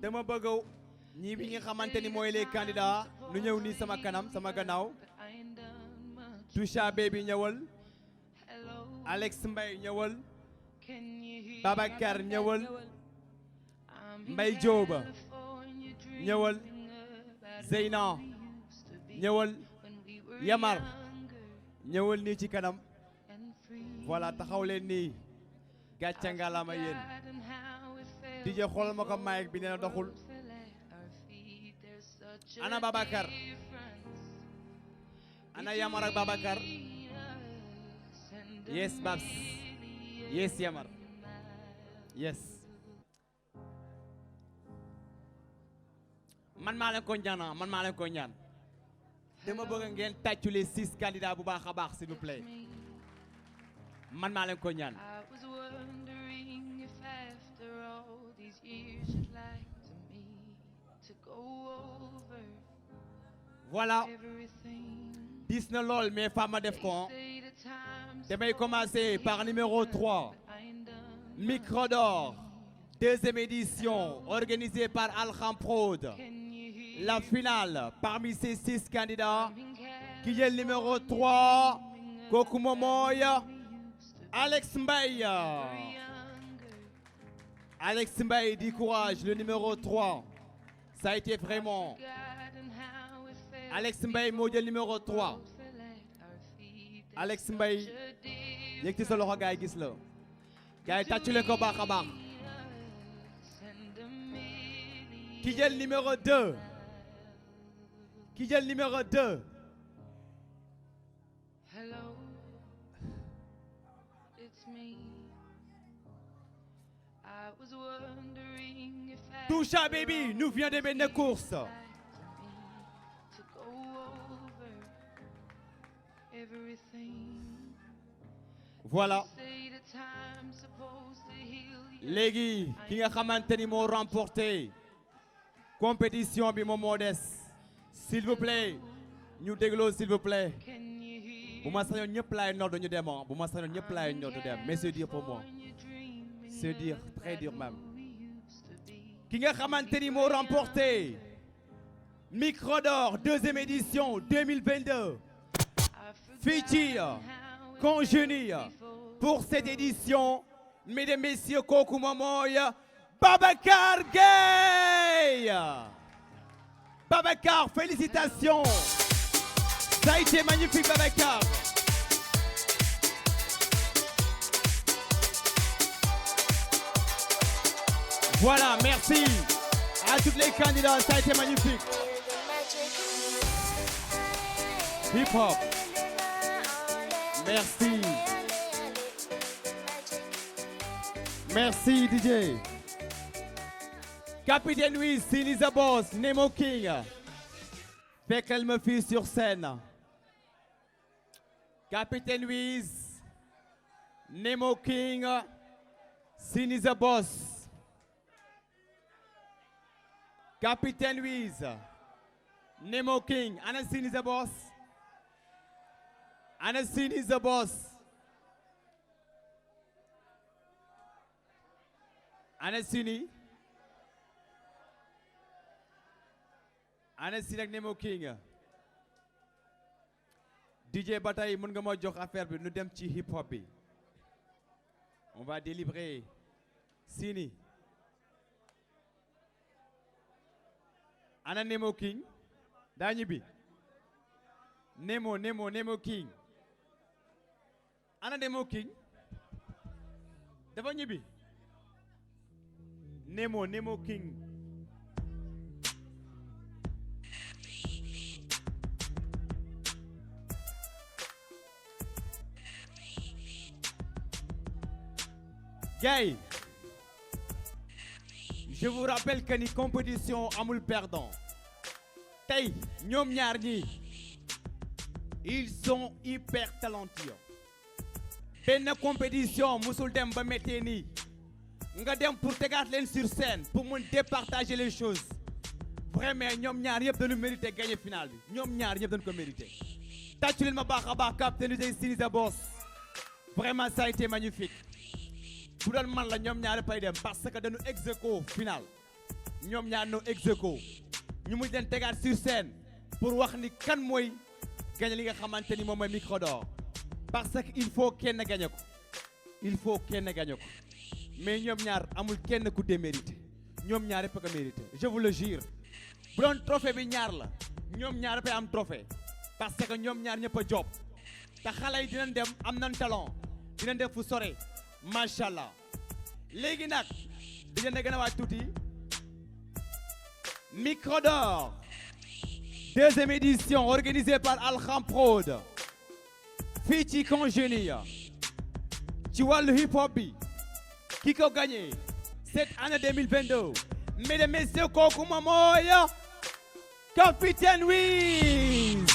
dama bëgg ñi bi nga xamante ni mooy les candidats nu ñëw nii sama kanam sama gannaaw. Toucha Baby ñëwal. Alex Mbaye ñëwal. Babacar ñëwal. Mbaye Diop ñëwal. Zeyna ñëwal Yamar ñëwal nii ci kanam voilà taxaw leen nii gàcce ngalaama yéen DJ xoolal ma ko mic bi nee na doxul ana Babacar ana Yamar ak Babacar yes Babs yes Yamar yes man maa leen ko ñaan man maa leen ko ñaan dama bëgg ngeen tàccu les 6 candidats bu baax a baax s'il vous plaît man maa leen ko ñaan voilà dis na lool mais femme def ko damay commencer par numéro 3 Micro d'or deuxième édition organisée par Alham Prod. La finale parmi ces 6 candidats qui est le numéro 3 kooku moom mooy Alex Mbaye. Alex Mbaye du courage, le numéro 3. Ça a été vraiment Alex Mbaye moo jël numéro 3. Alex Mbaye yëkkati sa loxo gaay gis la gaay tàccu leen ko baax a baax. Qui jël numéro 2. Qui jël numéro 2. Toucha baby nous vient de mener course. Voilà. Léegi ki nga xamante ni moo remporté compétition bi moom moo des. S'il vous plaît ñu dégloo s'il vous plaît. bu ma sañoon ñëpp laay nodd ñu dem bu ma sañoon ñëpp laay nodd dem mais c'est dur pour moi. C'est dur, très dur même. Ki nga xamante ni moo remporté Micro d'or deuxième édition 2022 fii ci Congénie pour cette édition mesdames messieurs kooku moom mooy Babacar Gueye. Babacar, félicitations. Ça a été magnifique Babacar. Voilà, merci à tous les candidats, ça a été magnifique. Hip hop. Merci. Merci DJ. Capitaine Louis, Sinisa Boss, Nemo King. Fait qu'elle me file sur scène. Capitaine Louise, Nemo King, Sinisa Boss. Capitaine Louise, Nemo King, Anna Sinisa Boss. Anna Sinisa Boss. Anna Sini. Anna Sini ak Nemo King. DJ Bataille mën nga ma jox affaire bi nu dem ci hip hop bi. On va délivrer Sini. Ana Nemo King. daa ñibbi. Nemo King. Ana Nemo King. dafa ñibbi. Nemo King. Gay, je vous rappelle que ni compétition amul perdant. Tey ñoom ñaar ñi ils sont hyper talentueux. benn compétition musul dem ba méttee nii nga dem pour tegaat leen sur scène pour mun départager les choses. Vraiment ñoom ñaar yëpp dañu mérité gagner finale bi ñoom ñaar yëpp dañu ko mérité. tàccu leen ma baax a baax capitaine de Sinisa Boss. Vraiment ça a été magnifique. bu doon man la ñoom ñaar pay dem parce que dañu ex aequo final ñoom ñaar no ex aequo ñu mujj leen tegaat sur scène pour wax ni kan mooy gagné li nga xamante ni moom mooy Micro d'or parce que il faut kenn gagné ko mais ñoom ñaar amul kenn ku démérité ñoom ñaar yëpp a ko mérité je vous le jure bu doon trophée bi ñaar la ñoom ñaar dafay am trophée parce que ñoom ñaar ñëpp a job te xale yi dinañ dem am nañ talent dinañ def fu sore macha allah léegi nag dinañ gën a waaj tuuti Micro d'or deuxième édition organisée par Alham Prod fii ci Congénie ci wàllu hip hop bi ki ko gagné cette année 2022 mesdames et messieurs kooku moom mooy Capitaine Wiz.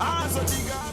As a digger.